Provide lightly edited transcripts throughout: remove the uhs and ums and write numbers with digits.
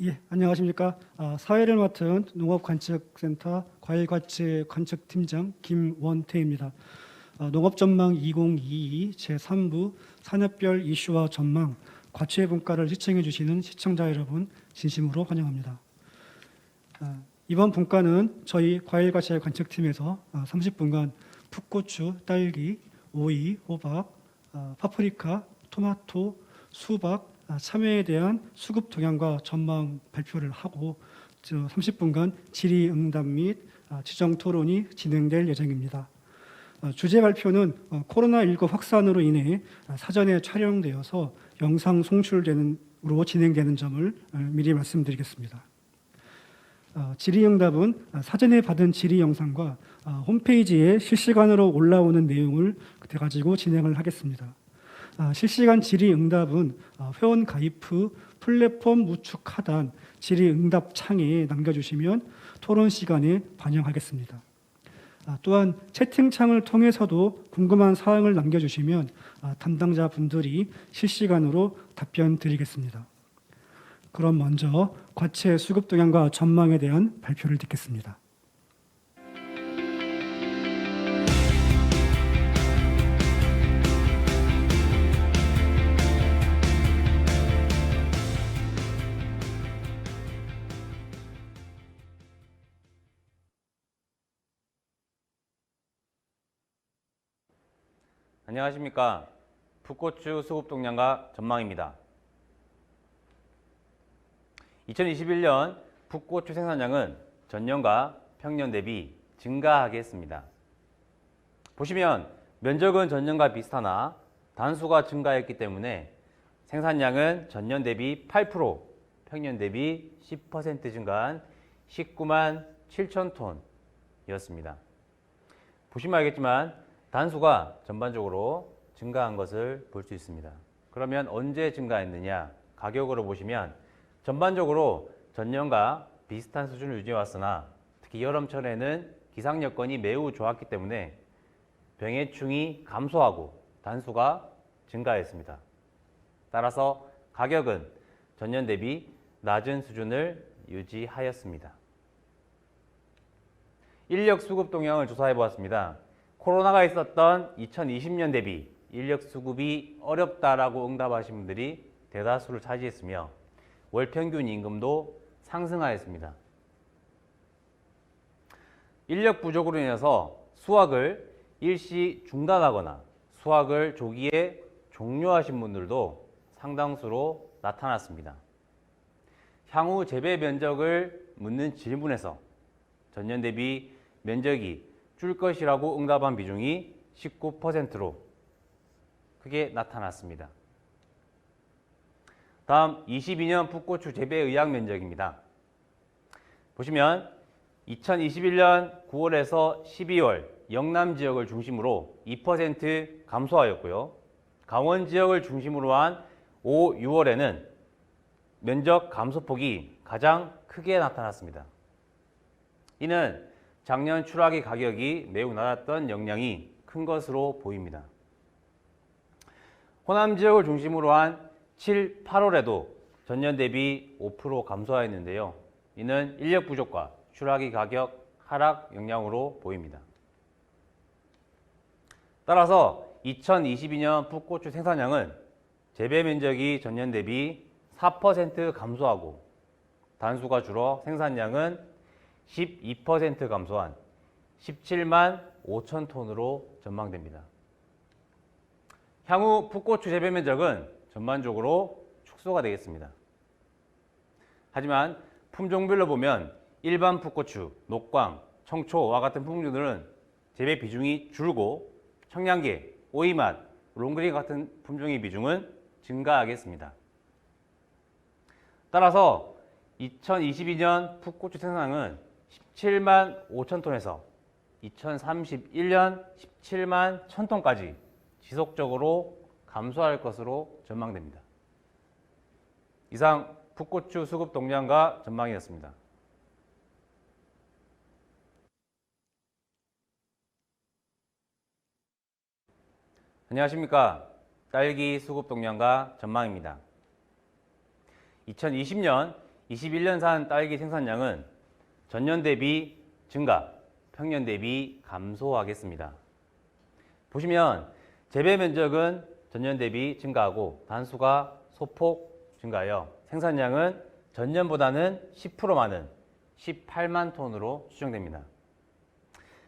예, 안녕하십니까. 사회를 맡은 농업관측센터 과일과채관측팀장 김원태입니다. 농업전망 2022 제3부 산업별 이슈와 전망 과채 분과를 시청해 주시는 시청자 여러분 진심으로 환영합니다. 이번 분과는 저희 과일과채관측팀에서 30분간 풋고추, 딸기, 오이, 호박, 파프리카, 토마토, 수박, 참외에 대한 수급 동향과 전망 발표를 하고 30분간 질의응답 및 지정 토론이 진행될 예정입니다. 주제 발표는 코로나19 확산으로 인해 사전에 촬영되어서 영상 송출으로 진행되는 점을 미리 말씀드리겠습니다. 질의응답은 사전에 받은 질의 영상과 홈페이지에 실시간으로 올라오는 내용을 가지고 진행을 하겠습니다. 실시간 질의응답은 회원 가입 후 플랫폼 우측 하단 질의응답 창에 남겨주시면 토론 시간에 반영하겠습니다. 또한 채팅창을 통해서도 궁금한 사항을 남겨주시면 담당자 분들이 실시간으로 답변 드리겠습니다. 그럼 먼저 과채 수급 동향과 전망에 대한 발표를 듣겠습니다. 안녕하십니까. 풋고추 수급 동향과 전망입니다. 2021년 풋고추 생산량은 전년과 평년 대비 증가하겠습니다. 보시면 면적은 전년과 비슷하나 단수가 증가했기 때문에 생산량은 전년 대비 8%, 평년 대비 10% 증가한 19만 7천 톤이었습니다. 보시면 알겠지만 단수가 전반적으로 증가한 것을 볼 수 있습니다. 그러면 언제 증가했느냐? 가격으로 보시면 전반적으로 전년과 비슷한 수준을 유지해왔으나 특히 여름철에는 기상 여건이 매우 좋았기 때문에 병해충이 감소하고 단수가 증가했습니다. 따라서 가격은 전년 대비 낮은 수준을 유지하였습니다. 인력 수급 동향을 조사해 보았습니다. 코로나가 있었던 2020년 대비 인력 수급이 어렵다라고 응답하신 분들이 대다수를 차지했으며 월 평균 임금도 상승하였습니다. 인력 부족으로 인해서 수확을 일시 중단하거나 수확을 조기에 종료하신 분들도 상당수로 나타났습니다. 향후 재배 면적을 묻는 질문에서 전년 대비 면적이 줄 것이라고 응답한 비중이 19%로 크게 나타났습니다. 다음 22년 풋고추 재배 의학 면적입니다. 보시면 2021년 9월에서 12월 영남 지역을 중심으로 2% 감소하였고요. 강원 지역을 중심으로 한 5, 6월에는 면적 감소폭이 가장 크게 나타났습니다. 이는 작년 출하기 가격이 매우 낮았던 영향이 큰 것으로 보입니다. 호남 지역을 중심으로 한 7, 8월에도 전년 대비 5% 감소하였는데요. 이는 인력 부족과 출하기 가격 하락 영향으로 보입니다. 따라서 2022년 풋고추 생산량은 재배 면적이 전년 대비 4% 감소하고 단수가 줄어 생산량은 12% 감소한 17만 5천 톤으로 전망됩니다. 향후 풋고추 재배 면적은 전반적으로 축소가 되겠습니다. 하지만 품종별로 보면 일반 풋고추, 녹광, 청초와 같은 품종들은 재배 비중이 줄고 청량계, 오이맛, 롱그린 같은 품종의 비중은 증가하겠습니다. 따라서 2022년 풋고추 생산량은 17만 5천 톤에서 2031년 17만 1천 톤까지 지속적으로 감소할 것으로 전망됩니다. 이상 풋고추 수급 동향과 전망이었습니다. 안녕하십니까. 딸기 수급 동향과 전망입니다. 2020년, 21년산 딸기 생산량은 전년 대비 증가, 평년 대비 감소하겠습니다. 보시면 재배 면적은 전년 대비 증가하고 단수가 소폭 증가하여 생산량은 전년보다는 10% 많은 18만 톤으로 추정됩니다.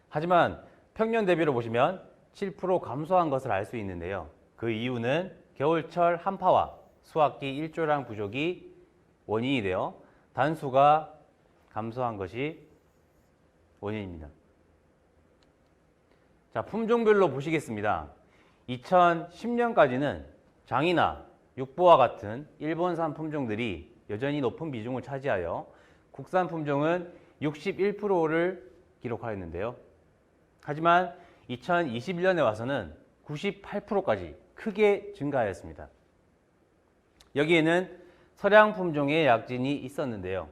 하지만 평년 대비로 보시면 7% 감소한 것을 알 수 있는데요. 그 이유는 겨울철 한파와 수확기 일조량 부족이 원인이 되어 단수가 감소한 것이 원인입니다. 자, 품종별로 보시겠습니다. 2010년까지는 장이나 육보와 같은 일본산 품종들이 여전히 높은 비중을 차지하여 국산 품종은 61%를 기록하였는데요. 하지만 2021년에 와서는 98%까지 크게 증가하였습니다. 여기에는 서량 품종의 약진이 있었는데요.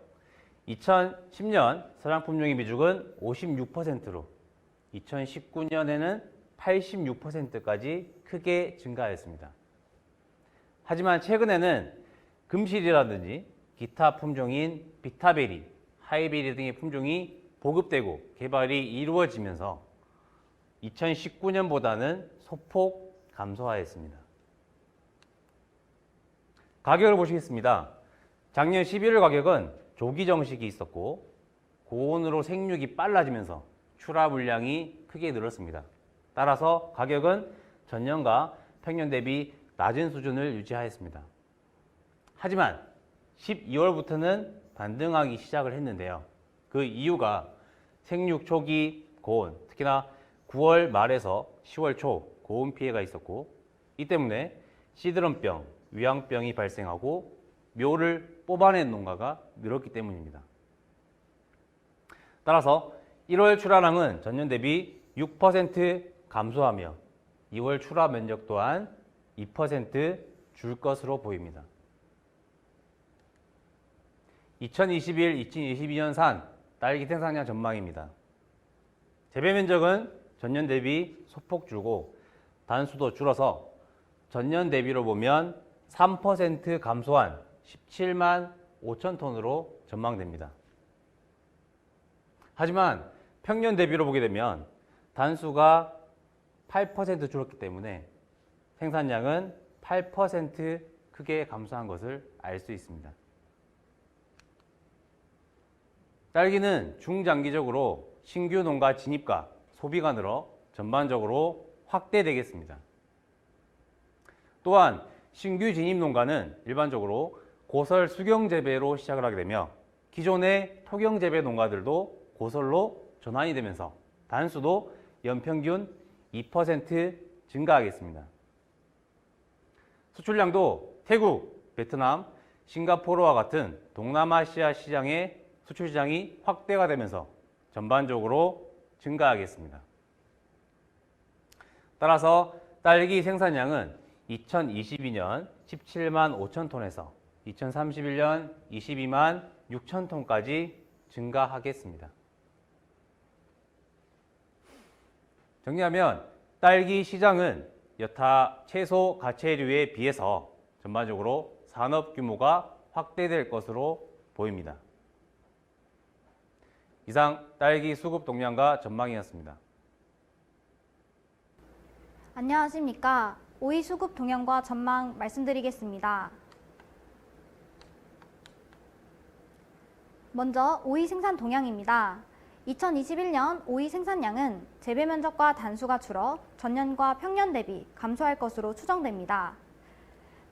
2010년 서량 품종의 비중은 56%로 2019년에는 86%까지 크게 증가하였습니다. 하지만 최근에는 금실이라든지 기타 품종인 비타베리, 하이베리 등의 품종이 보급되고 개발이 이루어지면서 2019년보다는 소폭 감소하였습니다. 가격을 보시겠습니다. 작년 11월 가격은 조기 정식이 있었고 고온으로 생육이 빨라지면서 출하 물량이 크게 늘었습니다. 따라서 가격은 전년과 평년 대비 낮은 수준을 유지하였습니다. 하지만 12월부터는 반등하기 시작을 했는데요. 그 이유가 생육 초기 고온, 특히나 9월 말에서 10월 초 고온 피해가 있었고 이 때문에 시드름병, 위양병이 발생하고 묘를 뽑아낸 농가가 늘었기 때문입니다. 따라서 1월 출하량은 전년 대비 6% 감소하며 2월 출하 면적 또한 2% 줄 것으로 보입니다. 2021-2022년산 딸기 생산량 전망입니다. 재배 면적은 전년 대비 소폭 줄고 단수도 줄어서 전년 대비로 보면 3% 감소한 17만 5천 톤으로 전망됩니다. 하지만 평년 대비로 보게 되면 단수가 8% 줄었기 때문에 생산량은 8% 크게 감소한 것을 알 수 있습니다. 딸기는 중장기적으로 신규 농가 진입과 소비가 늘어 전반적으로 확대되겠습니다. 또한 신규 진입 농가는 일반적으로 고설 수경 재배로 시작을 하게 되며 기존의 토경 재배 농가들도 고설로 전환이 되면서 단수도 연평균 2% 증가하겠습니다. 수출량도 태국, 베트남, 싱가포르와 같은 동남아시아 시장의 수출 시장이 확대가 되면서 전반적으로 증가하겠습니다. 따라서 딸기 생산량은 2022년 17만 5천 톤에서 2031년 22만 6천 톤까지 증가하겠습니다. 정리하면 딸기 시장은 여타 채소, 가채류에 비해서 전반적으로 산업 규모가 확대될 것으로 보입니다. 이상 딸기 수급 동향과 전망이었습니다. 안녕하십니까. 오이 수급 동향과 전망 말씀드리겠습니다. 먼저 오이 생산 동향입니다. 2021년 오이 생산량은 재배 면적과 단수가 줄어 전년과 평년 대비 감소할 것으로 추정됩니다.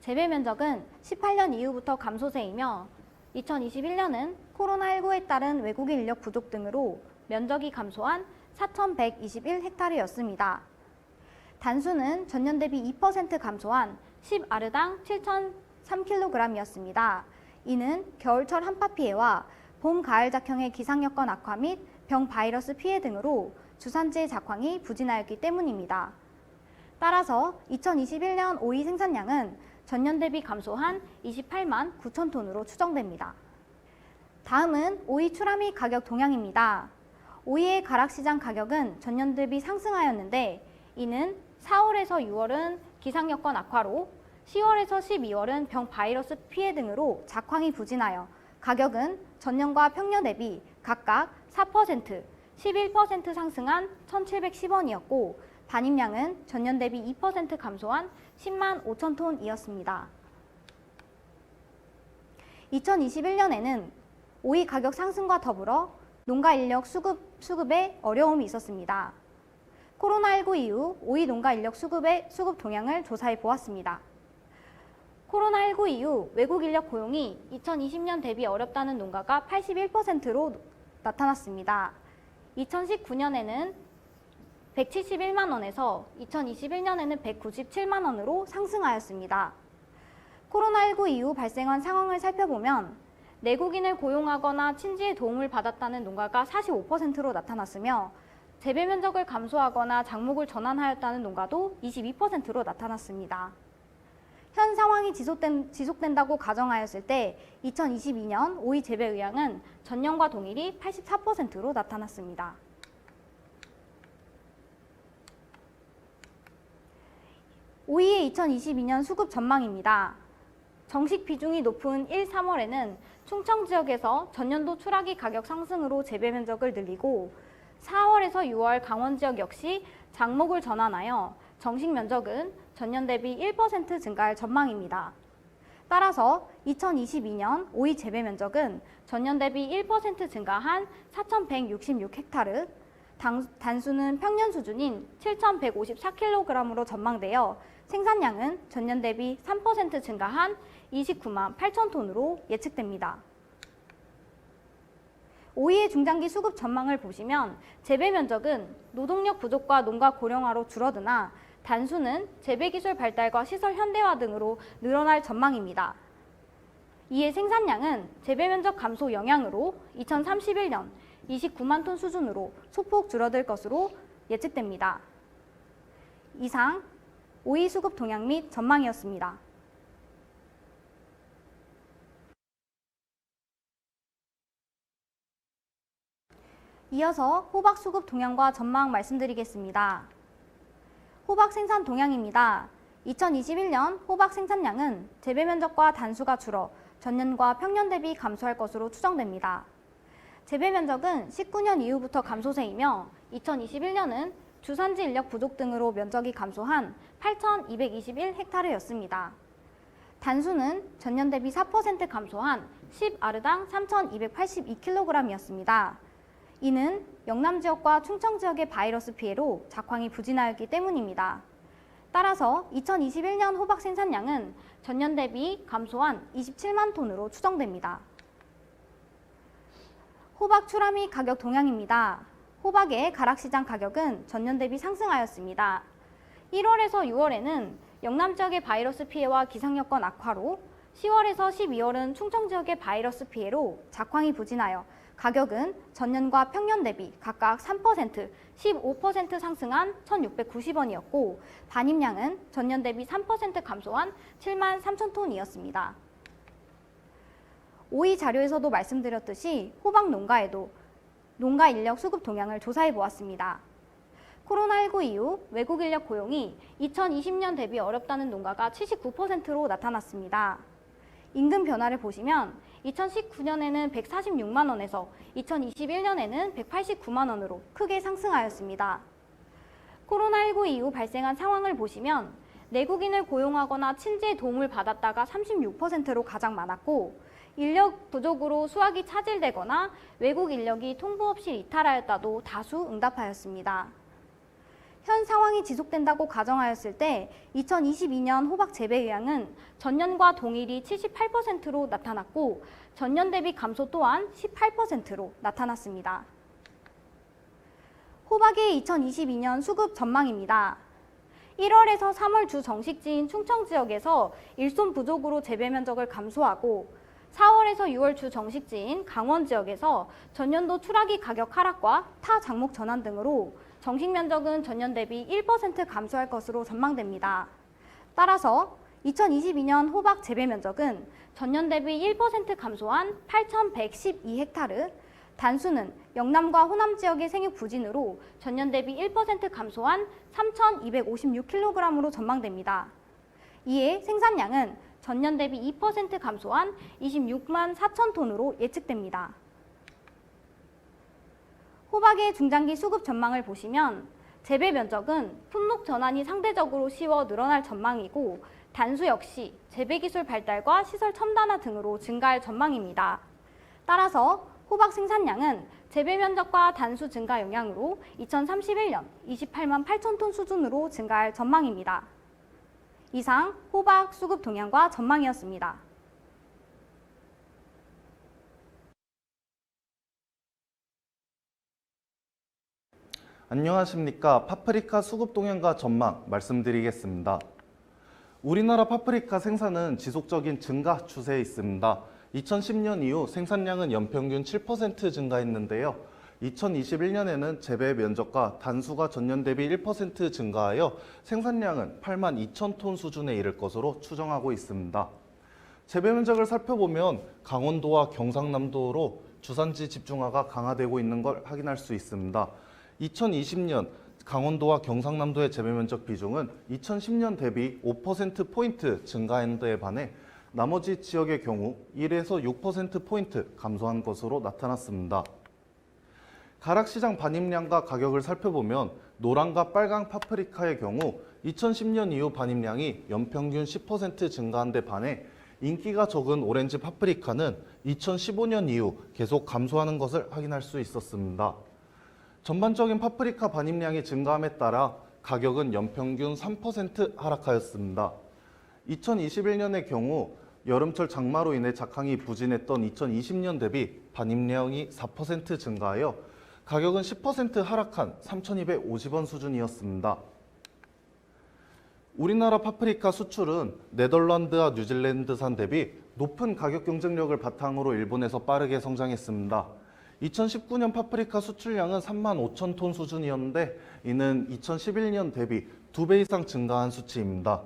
재배 면적은 18년 이후부터 감소세이며 2021년은 코로나19에 따른 외국인 인력 부족 등으로 면적이 감소한 4,121헥타르였습니다. 단수는 전년 대비 2% 감소한 10아르당 7,003kg이었습니다. 이는 겨울철 한파 피해와 봄, 가을 작형의 기상 여건 악화 및 병 바이러스 피해 등으로 주산지의 작황이 부진하였기 때문입니다. 따라서 2021년 오이 생산량은 전년 대비 감소한 28만 9천 톤으로 추정됩니다. 다음은 오이 출하 및 가격 동향입니다. 오이의 가락시장 가격은 전년 대비 상승하였는데 이는 4월에서 6월은 기상 여건 악화로 10월에서 12월은 병 바이러스 피해 등으로 작황이 부진하여 가격은 전년과 평년 대비 각각 4%, 11% 상승한 1,710원이었고 반입량은 전년 대비 2% 감소한 10만 5천 톤이었습니다. 2021년에는 오이 가격 상승과 더불어 농가 인력 수급에 어려움이 있었습니다. 코로나19 이후 오이 농가 인력 수급 동향을 조사해 보았습니다. 코로나19 이후 외국 인력 고용이 2020년 대비 어렵다는 농가가 81%로 나타났습니다. 2019년에는 171만 원에서 2021년에는 197만 원으로 상승하였습니다. 코로나19 이후 발생한 상황을 살펴보면 내국인을 고용하거나 친지의 도움을 받았다는 농가가 45%로 나타났으며 재배 면적을 감소하거나 작목을 전환하였다는 농가도 22%로 나타났습니다. 현 상황이 지속된다고 가정하였을 때 2022년 오이 재배 의향은 전년과 동일이 84%로 나타났습니다. 오이의 2022년 수급 전망입니다. 정식 비중이 높은 1, 3월에는 충청 지역에서 전년도 출하기 가격 상승으로 재배 면적을 늘리고 4월에서 6월 강원 지역 역시 작목을 전환하여 정식 면적은 전년 대비 1% 증가할 전망입니다. 따라서 2022년 오이 재배 면적은 전년 대비 1% 증가한 4,166헥타르, 단수는 평년 수준인 7,154kg으로 전망되어 생산량은 전년 대비 3% 증가한 29만 8천 톤으로 예측됩니다. 오이의 중장기 수급 전망을 보시면 재배 면적은 노동력 부족과 농가 고령화로 줄어드나 단수는 재배기술 발달과 시설 현대화 등으로 늘어날 전망입니다. 이에 생산량은 재배 면적 감소 영향으로 2031년 29만 톤 수준으로 소폭 줄어들 것으로 예측됩니다. 이상 오이 수급 동향 및 전망이었습니다. 이어서 호박 수급 동향과 전망 말씀드리겠습니다. 호박 생산 동향입니다. 2021년 호박 생산량은 재배 면적과 단수가 줄어 전년과 평년 대비 감소할 것으로 추정됩니다. 재배 면적은 19년 이후부터 감소세이며 2021년은 주산지 인력 부족 등으로 면적이 감소한 8,221헥타르였습니다. 단수는 전년 대비 4% 감소한 10아르당 3,282kg이었습니다. 이는 영남 지역과 충청 지역의 바이러스 피해로 작황이 부진하였기 때문입니다. 따라서 2021년 호박 생산량은 전년 대비 감소한 27만 톤으로 추정됩니다. 호박 출하 및 가격 동향입니다. 호박의 가락시장 가격은 전년 대비 상승하였습니다. 1월에서 6월에는 영남 지역의 바이러스 피해와 기상 여건 악화로 10월에서 12월은 충청 지역의 바이러스 피해로 작황이 부진하여 가격은 전년과 평년 대비 각각 3%, 15% 상승한 1,690원이었고 반입량은 전년 대비 3% 감소한 7만 3천 톤이었습니다. 오이 자료에서도 말씀드렸듯이 호박 농가에도 농가 인력 수급 동향을 조사해 보았습니다. 코로나19 이후 외국 인력 고용이 2020년 대비 어렵다는 농가가 79%로 나타났습니다. 임금 변화를 보시면 2019년에는 146만 원에서 2021년에는 189만 원으로 크게 상승하였습니다. 코로나19 이후 발생한 상황을 보시면 내국인을 고용하거나 친지의 도움을 받았다가 36%로 가장 많았고, 인력 부족으로 수확이 차질되거나 외국 인력이 통보 없이 이탈하였다도 다수 응답하였습니다. 현 상황이 지속된다고 가정하였을 때 2022년 호박 재배 의량은 전년과 동일이 78%로 나타났고, 전년 대비 감소 또한 18%로 나타났습니다. 호박의 2022년 수급 전망입니다. 1월에서 3월 주 정식지인 충청 지역에서 일손 부족으로 재배 면적을 감소하고, 4월에서 6월 주 정식지인 강원 지역에서 전년도 출하기 가격 하락과 타 작목 전환 등으로 정식 면적은 전년 대비 1% 감소할 것으로 전망됩니다. 따라서 2022년 호박 재배 면적은 전년 대비 1% 감소한 8,112헥타르, 단수는 영남과 호남 지역의 생육 부진으로 전년 대비 1% 감소한 3,256kg으로 전망됩니다. 이에 생산량은 전년 대비 2% 감소한 26만 4천 톤으로 예측됩니다. 호박의 중장기 수급 전망을 보시면 재배 면적은 품목 전환이 상대적으로 쉬워 늘어날 전망이고, 단수 역시 재배 기술 발달과 시설 첨단화 등으로 증가할 전망입니다. 따라서 호박 생산량은 재배 면적과 단수 증가 영향으로 2031년 28만 8천 톤 수준으로 증가할 전망입니다. 이상 호박 수급 동향과 전망이었습니다. 안녕하십니까. 파프리카 수급 동향과 전망 말씀드리겠습니다. 우리나라 파프리카 생산은 지속적인 증가 추세에 있습니다. 2010년 이후 생산량은 연평균 7% 증가했는데요. 2021년에는 재배 면적과 단수가 전년 대비 1% 증가하여 생산량은 8만 2천 톤 수준에 이를 것으로 추정하고 있습니다. 재배 면적을 살펴보면 강원도와 경상남도로 주산지 집중화가 강화되고 있는 걸 확인할 수 있습니다. 2020년 강원도와 경상남도의 재배 면적 비중은 2010년 대비 5%포인트 증가한 데에 반해 나머지 지역의 경우 1에서 6%포인트 감소한 것으로 나타났습니다. 가락시장 반입량과 가격을 살펴보면 노랑과 빨강 파프리카의 경우 2010년 이후 반입량이 연평균 10% 증가한 데 반해 인기가 적은 오렌지 파프리카는 2015년 이후 계속 감소하는 것을 확인할 수 있었습니다. 전반적인 파프리카 반입량이 증가함에 따라 가격은 연평균 3% 하락하였습니다. 2021년의 경우 여름철 장마로 인해 작황이 부진했던 2020년 대비 반입량이 4% 증가하여 가격은 10% 하락한 3,250원 수준이었습니다. 우리나라 파프리카 수출은 네덜란드와 뉴질랜드산 대비 높은 가격 경쟁력을 바탕으로 일본에서 빠르게 성장했습니다. 2019년 파프리카 수출량은 3만 5천 톤 수준이었는데 이는 2011년 대비 2배 이상 증가한 수치입니다.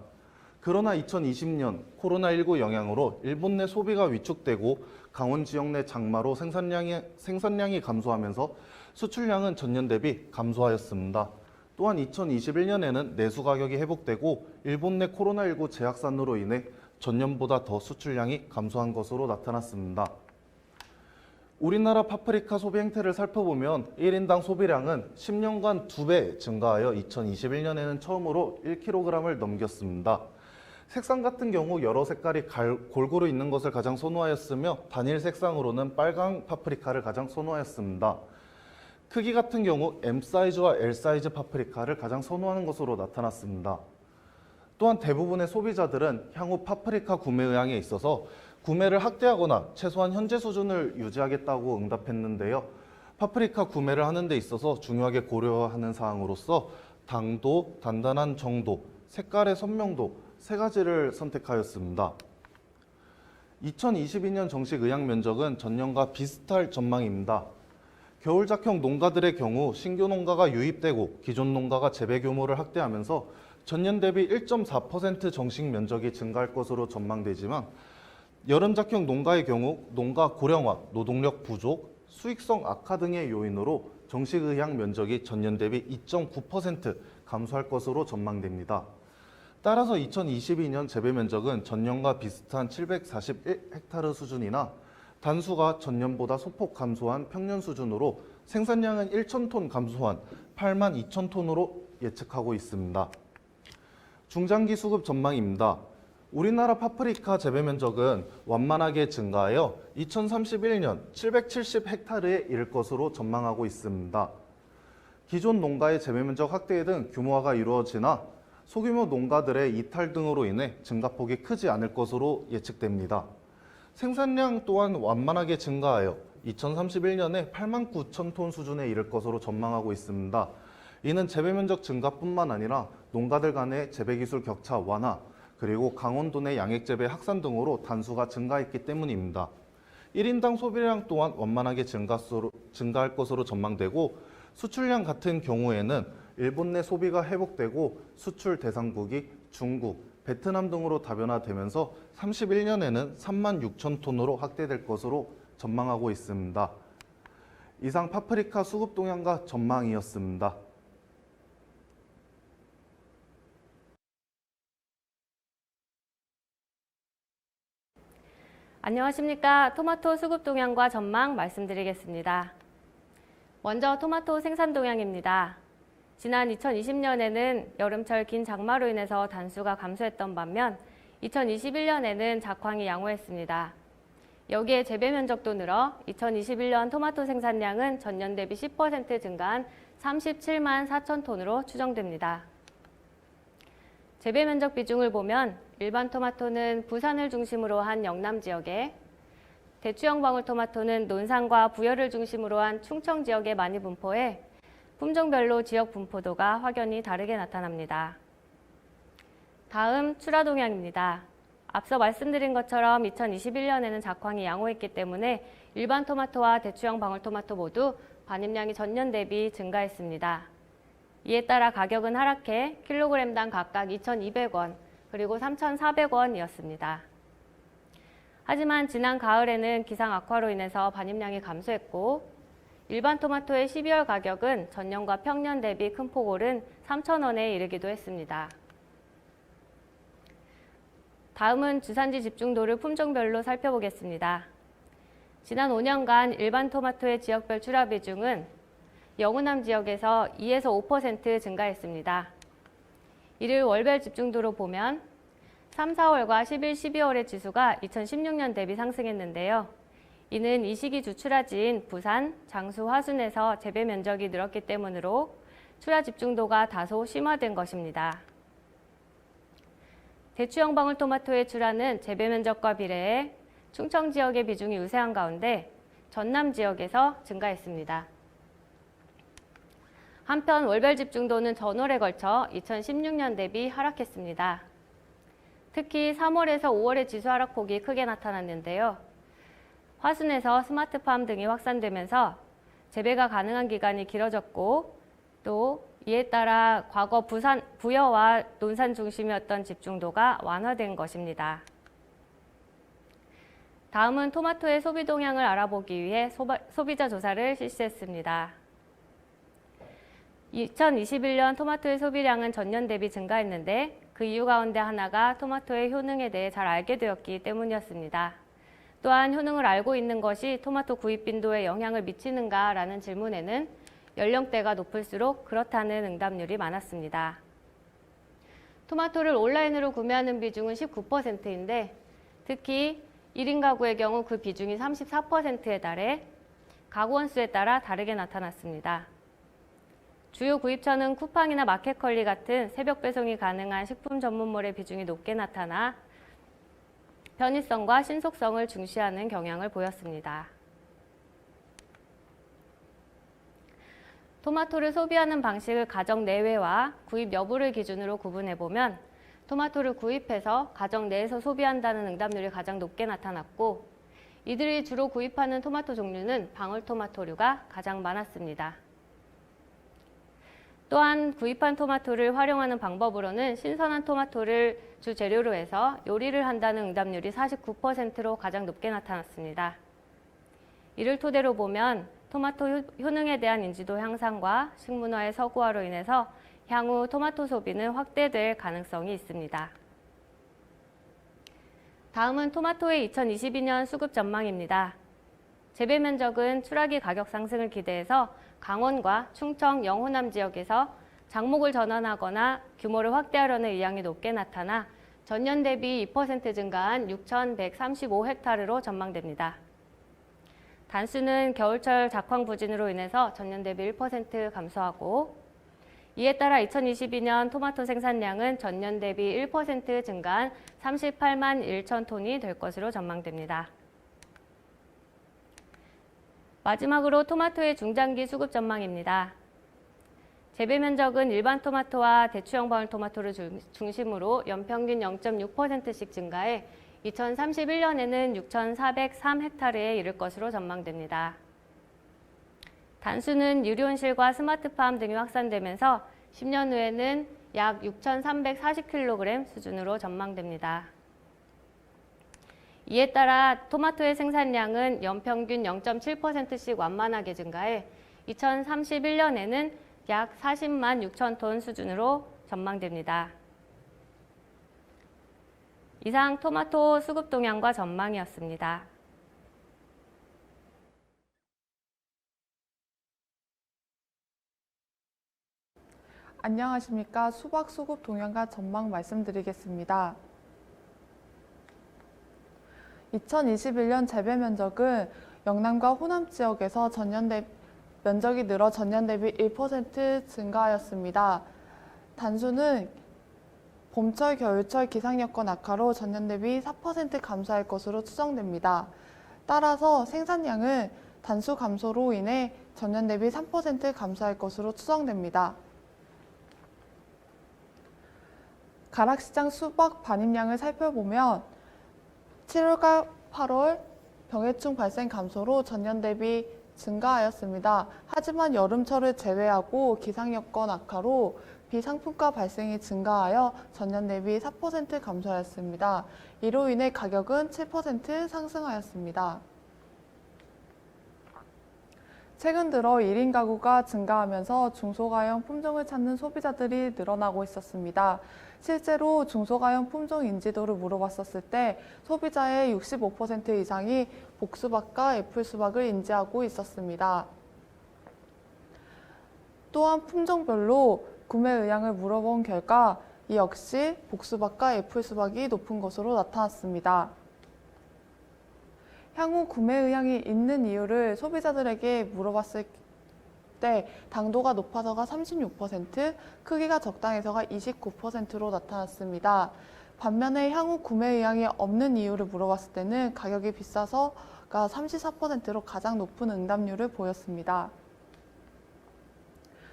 그러나 2020년 코로나19 영향으로 일본 내 소비가 위축되고 강원 지역 내 장마로 생산량이 감소하면서 수출량은 전년 대비 감소하였습니다. 또한 2021년에는 내수 가격이 회복되고 일본 내 코로나19 재확산으로 인해 전년보다 더 수출량이 감소한 것으로 나타났습니다. 우리나라 파프리카 소비 행태를 살펴보면 1인당 소비량은 10년간 2배 증가하여 2021년에는 처음으로 1kg을 넘겼습니다. 색상 같은 경우 여러 색깔이 골고루 있는 것을 가장 선호하였으며 단일 색상으로는 빨강 파프리카를 가장 선호하였습니다. 크기 같은 경우 M 사이즈와 L 사이즈 파프리카를 가장 선호하는 것으로 나타났습니다. 또한 대부분의 소비자들은 향후 파프리카 구매 의향에 있어서 구매를 확대하거나 최소한 현재 수준을 유지하겠다고 응답했는데요. 파프리카 구매를 하는 데 있어서 중요하게 고려하는 사항으로서 당도, 단단한 정도, 색깔의 선명도 세 가지를 선택하였습니다. 2022년 정식 의향 면적은 전년과 비슷할 전망입니다. 겨울작형 농가들의 경우 신규 농가가 유입되고 기존 농가가 재배 규모를 확대하면서 전년 대비 1.4% 정식 면적이 증가할 것으로 전망되지만 여름작형 농가의 경우 농가 고령화, 노동력 부족, 수익성 악화 등의 요인으로 정식의향 면적이 전년 대비 2.9% 감소할 것으로 전망됩니다. 따라서 2022년 재배 면적은 전년과 비슷한 741헥타르 수준이나 단수가 전년보다 소폭 감소한 평년 수준으로 생산량은 1,000톤 감소한 82,000톤으로 예측하고 있습니다. 중장기 수급 전망입니다. 우리나라 파프리카 재배 면적은 완만하게 증가하여 2031년 770헥타르에 이를 것으로 전망하고 있습니다. 기존 농가의 재배 면적 확대 등 규모화가 이루어지나 소규모 농가들의 이탈 등으로 인해 증가폭이 크지 않을 것으로 예측됩니다. 생산량 또한 완만하게 증가하여 2031년에 89,000톤 수준에 이를 것으로 전망하고 있습니다. 이는 재배 면적 증가뿐만 아니라 농가들 간의 재배 기술 격차 완화, 그리고 강원도 내 양액 재배 확산 등으로 단수가 증가했기 때문입니다. 1인당 소비량 또한 완만하게 증가할 것으로 전망되고 수출량 같은 경우에는 일본 내 소비가 회복되고 수출 대상국이 중국, 베트남 등으로 다변화되면서 31년에는 36,000톤으로 확대될 것으로 전망하고 있습니다. 이상 파프리카 수급 동향과 전망이었습니다. 안녕하십니까. 토마토 수급 동향과 전망 말씀드리겠습니다. 먼저 토마토 생산 동향입니다. 지난 2020년에는 여름철 긴 장마로 인해서 단수가 감소했던 반면 2021년에는 작황이 양호했습니다. 여기에 재배 면적도 늘어 2021년 토마토 생산량은 전년 대비 10% 증가한 37만 4천 톤으로 추정됩니다. 재배 면적 비중을 보면 일반 토마토는 부산을 중심으로 한 영남 지역에, 대추형 방울토마토는 논산과 부여를 중심으로 한 충청 지역에 많이 분포해 품종별로 지역 분포도가 확연히 다르게 나타납니다. 다음 출하 동향입니다. 앞서 말씀드린 것처럼 2021년에는 작황이 양호했기 때문에 일반 토마토와 대추형 방울토마토 모두 반입량이 전년 대비 증가했습니다. 이에 따라 가격은 하락해 킬로그램당 각각 2,200원 그리고 3,400원이었습니다. 하지만 지난 가을에는 기상 악화로 인해서 반입량이 감소했고 일반 토마토의 12월 가격은 전년과 평년 대비 큰 폭 오른 3,000원에 이르기도 했습니다. 다음은 주산지 집중도를 품종별로 살펴보겠습니다. 지난 5년간 일반 토마토의 지역별 출하 비중은 영우남 지역에서 2에서 5% 증가했습니다. 이를 월별 집중도로 보면 3, 4월과 11, 12월의 지수가 2016년 대비 상승했는데요. 이는 이 시기 주 출하지인 부산, 장수, 화순에서 재배 면적이 늘었기 때문으로 출하 집중도가 다소 심화된 것입니다. 대추형 방울토마토의 출하는 재배 면적과 비례해 충청 지역의 비중이 우세한 가운데 전남 지역에서 증가했습니다. 한편 월별 집중도는 전월에 걸쳐 2016년 대비 하락했습니다. 특히 3월에서 5월의 지수 하락폭이 크게 나타났는데요. 화순에서 스마트팜 등이 확산되면서 재배가 가능한 기간이 길어졌고 또 이에 따라 과거 부여와 논산 중심이었던 집중도가 완화된 것입니다. 다음은 토마토의 소비 동향을 알아보기 위해 소비자 조사를 실시했습니다. 2021년 토마토의 소비량은 전년 대비 증가했는데 그 이유 가운데 하나가 토마토의 효능에 대해 잘 알게 되었기 때문이었습니다. 또한 효능을 알고 있는 것이 토마토 구입 빈도에 영향을 미치는가라는 질문에는 연령대가 높을수록 그렇다는 응답률이 많았습니다. 토마토를 온라인으로 구매하는 비중은 19%인데 특히 1인 가구의 경우 그 비중이 34%에 달해 가구 원수에 따라 다르게 나타났습니다. 주요 구입처는 쿠팡이나 마켓컬리 같은 새벽 배송이 가능한 식품 전문몰의 비중이 높게 나타나 편의성과 신속성을 중시하는 경향을 보였습니다. 토마토를 소비하는 방식을 가정 내외와 구입 여부를 기준으로 구분해보면 토마토를 구입해서 가정 내에서 소비한다는 응답률이 가장 높게 나타났고 이들이 주로 구입하는 토마토 종류는 방울토마토류가 가장 많았습니다. 또한 구입한 토마토를 활용하는 방법으로는 신선한 토마토를 주 재료로 해서 요리를 한다는 응답률이 49%로 가장 높게 나타났습니다. 이를 토대로 보면 토마토 효능에 대한 인지도 향상과 식문화의 서구화로 인해서 향후 토마토 소비는 확대될 가능성이 있습니다. 다음은 토마토의 2022년 수급 전망입니다. 재배 면적은 추락이 가격 상승을 기대해서 강원과 충청, 영호남 지역에서 장목을 전환하거나 규모를 확대하려는 의향이 높게 나타나 전년 대비 2% 증가한 6,135헥타르로 전망됩니다. 단수는 겨울철 작황 부진으로 인해서 전년 대비 1% 감소하고 이에 따라 2022년 토마토 생산량은 전년 대비 1% 증가한 38만 1천 톤이 될 것으로 전망됩니다. 마지막으로 토마토의 중장기 수급 전망입니다. 재배 면적은 일반 토마토와 대추형 방울토마토를 중심으로 연평균 0.6%씩 증가해 2031년에는 6,403헥타르에 이를 것으로 전망됩니다. 단수는 유리온실과 스마트팜 등이 확산되면서 10년 후에는 약 6,340kg 수준으로 전망됩니다. 이에 따라 토마토의 생산량은 연평균 0.7%씩 완만하게 증가해 2031년에는 약 40만 6천 톤 수준으로 전망됩니다. 이상 토마토 수급 동향과 전망이었습니다. 안녕하십니까. 수박 수급 동향과 전망 말씀드리겠습니다. 2021년 재배 면적은 영남과 호남 지역에서 면적이 늘어 전년 대비 1% 증가하였습니다. 단수는 봄철, 겨울철 기상 여건 악화로 전년 대비 4% 감소할 것으로 추정됩니다. 따라서 생산량은 단수 감소로 인해 전년 대비 3% 감소할 것으로 추정됩니다. 가락시장 수박 반입량을 살펴보면 7월과 8월 병해충 발생 감소로 전년 대비 증가하였습니다. 하지만 여름철을 제외하고 기상 여건 악화로 비상품가 발생이 증가하여 전년 대비 4% 감소하였습니다. 이로 인해 가격은 7% 상승하였습니다. 최근 들어 1인 가구가 증가하면서 중소가형 품종을 찾는 소비자들이 늘어나고 있었습니다. 실제로 중소가형 품종 인지도를 물어봤었을 때 소비자의 65% 이상이 복수박과 애플수박을 인지하고 있었습니다. 또한 품종별로 구매 의향을 물어본 결과 이 역시 복수박과 애플수박이 높은 것으로 나타났습니다. 향후 구매 의향이 있는 이유를 소비자들에게 물어봤을 때 당도가 높아서가 36%, 크기가 적당해서가 29%로 나타났습니다. 반면에 향후 구매 의향이 없는 이유를 물어봤을 때는 가격이 비싸서가 34%로 가장 높은 응답률을 보였습니다.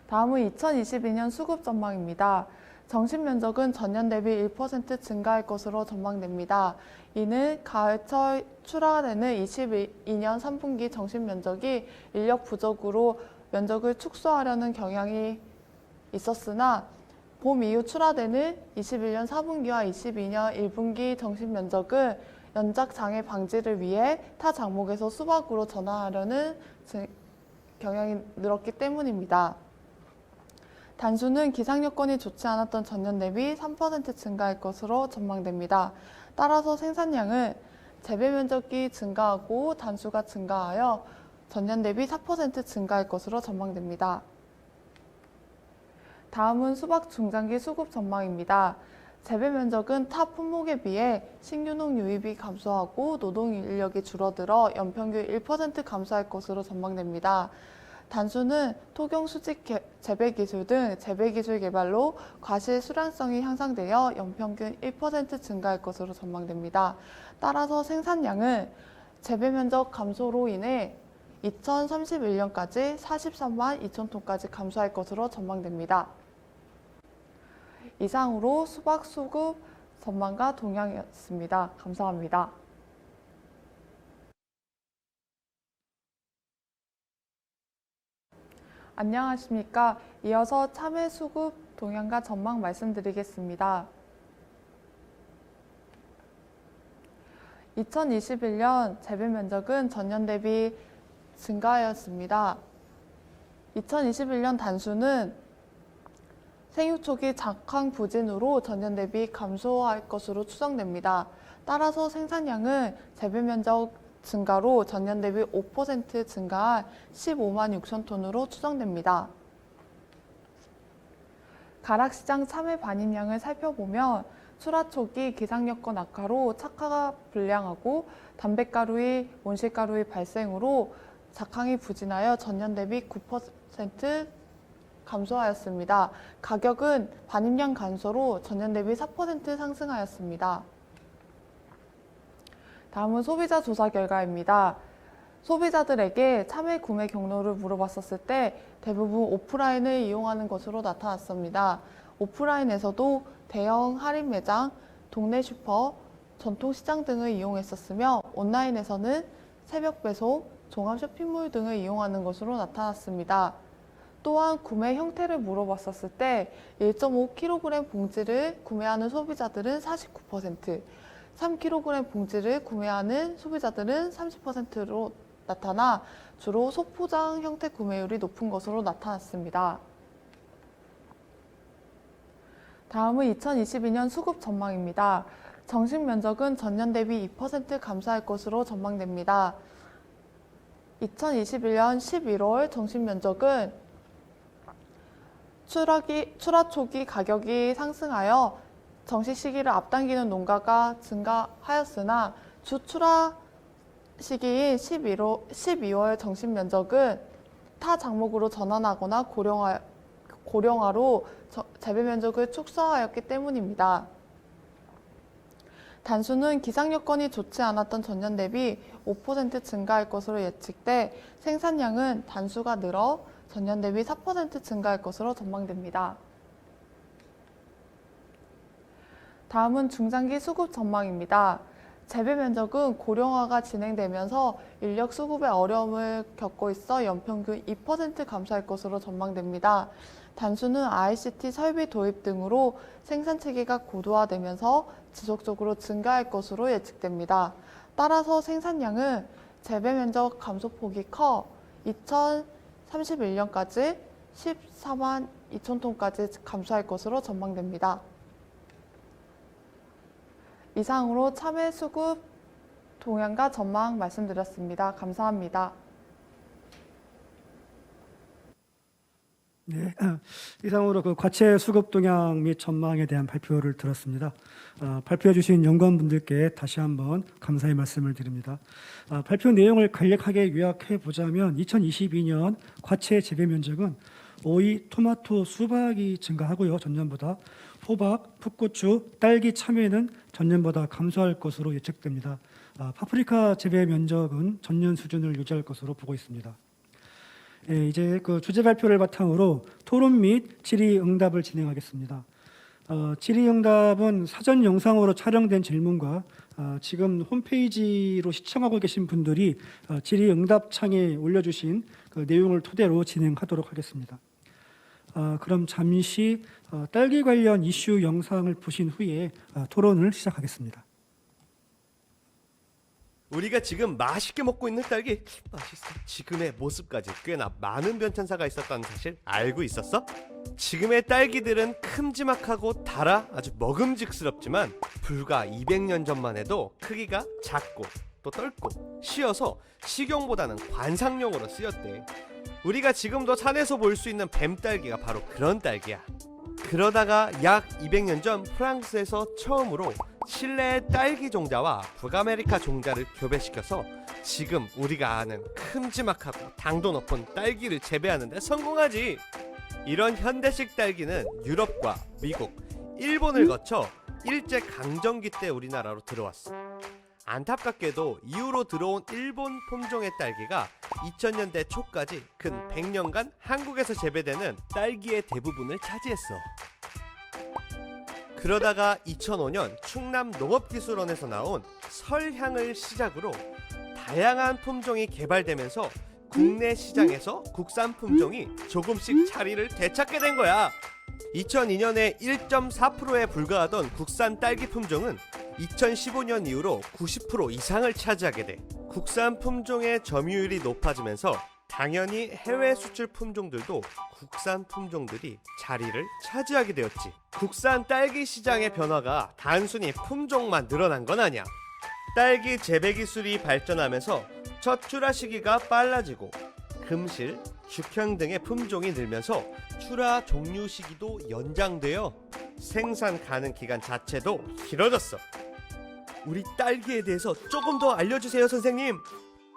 다음은 2022년 수급 전망입니다. 정식 면적은 전년 대비 1% 증가할 것으로 전망됩니다. 이는 가을철 출하되는 22년 3분기 정식 면적이 인력 부족으로 면적을 축소하려는 경향이 있었으나 봄 이후 출하되는 21년 4분기와 22년 1분기 정식 면적은 연작 장애 방지를 위해 타 작목에서 수박으로 전환하려는 경향이 늘었기 때문입니다. 단수는 기상 여건이 좋지 않았던 전년 대비 3% 증가할 것으로 전망됩니다. 따라서 생산량은 재배 면적이 증가하고 단수가 증가하여 전년 대비 4% 증가할 것으로 전망됩니다. 다음은 수박 중장기 수급 전망입니다. 재배 면적은 타 품목에 비해 신규농 유입이 감소하고 노동 인력이 줄어들어 연평균 1% 감소할 것으로 전망됩니다. 단수는 토경 수직 재배 기술 등 재배 기술 개발로 과실 수량성이 향상되어 연평균 1% 증가할 것으로 전망됩니다. 따라서 생산량은 재배 면적 감소로 인해 2031년까지 43만 2천 톤까지 감소할 것으로 전망됩니다. 이상으로 수박 수급 전망과 동향이었습니다. 감사합니다. 안녕하십니까. 이어서 참외 수급 동향과 전망 말씀드리겠습니다. 2021년 재배 면적은 전년 대비 증가하였습니다. 2021년 단수는 생육 초기 작황 부진으로 전년 대비 감소할 것으로 추정됩니다. 따라서 생산량은 재배 면적 증가로 전년 대비 5% 증가한 15만 6천 톤으로 추정됩니다. 가락시장 참외 반입량을 살펴보면 출하 초기 기상 여건 악화로 착화가 불량하고 담뱃가루의 온실가루의 발생으로 작황이 부진하여 전년 대비 9% 감소하였습니다. 가격은 반입량 감소로 전년 대비 4% 상승하였습니다. 다음은 소비자 조사 결과입니다. 소비자들에게 참외 구매 경로를 물어봤었을 때 대부분 오프라인을 이용하는 것으로 나타났습니다. 오프라인에서도 대형 할인 매장, 동네 슈퍼, 전통시장 등을 이용했었으며 온라인에서는 새벽 배송, 종합 쇼핑몰 등을 이용하는 것으로 나타났습니다. 또한 구매 형태를 물어봤었을 때 1.5kg 봉지를 구매하는 소비자들은 49%, 3kg 봉지를 구매하는 소비자들은 30%로 나타나 주로 소포장 형태 구매율이 높은 것으로 나타났습니다. 다음은 2022년 수급 전망입니다. 정식 면적은 전년 대비 2% 감소할 것으로 전망됩니다. 2021년 11월 정식 면적은 출하 초기 가격이 상승하여 정식 시기를 앞당기는 농가가 증가하였으나 주 출하 시기인 12월 정식 면적은 타 작목으로 전환하거나 고령화로 재배 면적을 축소하였기 때문입니다. 단수는 기상 여건이 좋지 않았던 전년 대비 5% 증가할 것으로 예측돼 생산량은 단수가 늘어 전년 대비 4% 증가할 것으로 전망됩니다. 다음은 중장기 수급 전망입니다. 재배 면적은 고령화가 진행되면서 인력 수급에 어려움을 겪고 있어 연평균 2% 감소할 것으로 전망됩니다. 단수는 ICT 설비 도입 등으로 생산 체계가 고도화되면서 지속적으로 증가할 것으로 예측됩니다. 따라서 생산량은 재배 면적 감소폭이 커 2031년까지 14만 2천 톤까지 감소할 것으로 전망됩니다. 이상으로 참외 수급 동향과 전망 말씀드렸습니다. 감사합니다. 네, 이상으로 그 과채 수급 동향 및 전망에 대한 발표를 들었습니다. 발표해 주신 연구원분들께 다시 한번 감사의 말씀을 드립니다. 발표 내용을 간략하게 요약해 보자면 2022년 과채 재배 면적은 오이, 토마토, 수박이 증가하고요. 전년보다 호박, 풋고추, 딸기, 참외는 전년보다 감소할 것으로 예측됩니다. 파프리카 재배 면적은 전년 수준을 유지할 것으로 보고 있습니다. 예, 이제 그 주제 발표를 바탕으로 토론 및 질의응답을 진행하겠습니다. 질의응답은 사전 영상으로 촬영된 질문과 지금 홈페이지로 시청하고 계신 분들이 질의응답 창에 올려주신 그 내용을 토대로 진행하도록 하겠습니다. 그럼 잠시 딸기 관련 이슈 영상을 보신 후에 토론을 시작하겠습니다. 우리가 지금 맛있게 먹고 있는 딸기 맛있어. 지금의 모습까지 꽤나 많은 변천사가 있었다는 사실 알고 있었어? 지금의 딸기들은 큼지막하고 달아 아주 먹음직스럽지만 불과 200년 전만 해도 크기가 작고 또 떫고 쉬어서 식용보다는 관상용으로 쓰였대. 우리가 지금도 산에서 볼 수 있는 뱀딸기가 바로 그런 딸기야. 그러다가 약 200년 전 프랑스에서 처음으로 실내의 딸기 종자와 북아메리카 종자를 교배시켜서 지금 우리가 아는 큼지막하고 당도 높은 딸기를 재배하는 데 성공하지. 이런 현대식 딸기는 유럽과 미국, 일본을 거쳐 일제강점기 때 우리나라로 들어왔어. 안타깝게도 이후로 들어온 일본 품종의 딸기가 2000년대 초까지 근 100년간 한국에서 재배되는 딸기의 대부분을 차지했어. 그러다가 2005년 충남 농업기술원에서 나온 설향을 시작으로 다양한 품종이 개발되면서 국내 시장에서 국산 품종이 조금씩 자리를 되찾게 된 거야. 2002년에 1.4%에 불과하던 국산 딸기 품종은 2015년 이후로 90% 이상을 차지하게 돼 국산 품종의 점유율이 높아지면서 당연히 해외 수출 품종들도 국산 품종들이 자리를 차지하게 되었지. 국산 딸기 시장의 변화가 단순히 품종만 늘어난 건 아니야. 딸기 재배 기술이 발전하면서 첫 출하 시기가 빨라지고 금실, 죽향 등의 품종이 늘면서 출하 종류 시기도 연장되어 생산 가능 기간 자체도 길어졌어. 우리 딸기에 대해서 조금 더 알려주세요, 선생님.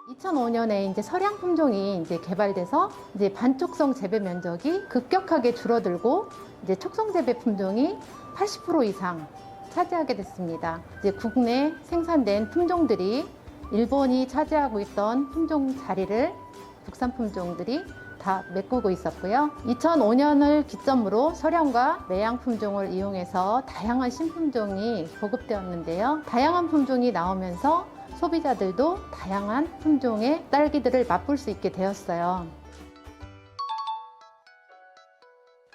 2005년에 이제 서량 품종이 이제 개발돼서 이제 반촉성 재배 면적이 급격하게 줄어들고 이제 촉성 재배 품종이 80% 이상 차지하게 됐습니다. 이제 국내 생산된 품종들이 일본이 차지하고 있던 품종 자리를 국산 품종들이 다 메꾸고 있었고요. 2005년을 기점으로 서량과 매양 품종을 이용해서 다양한 신품종이 보급되었는데요. 다양한 품종이 나오면서 소비자들도 다양한 품종의 딸기들을 맛볼 수 있게 되었어요.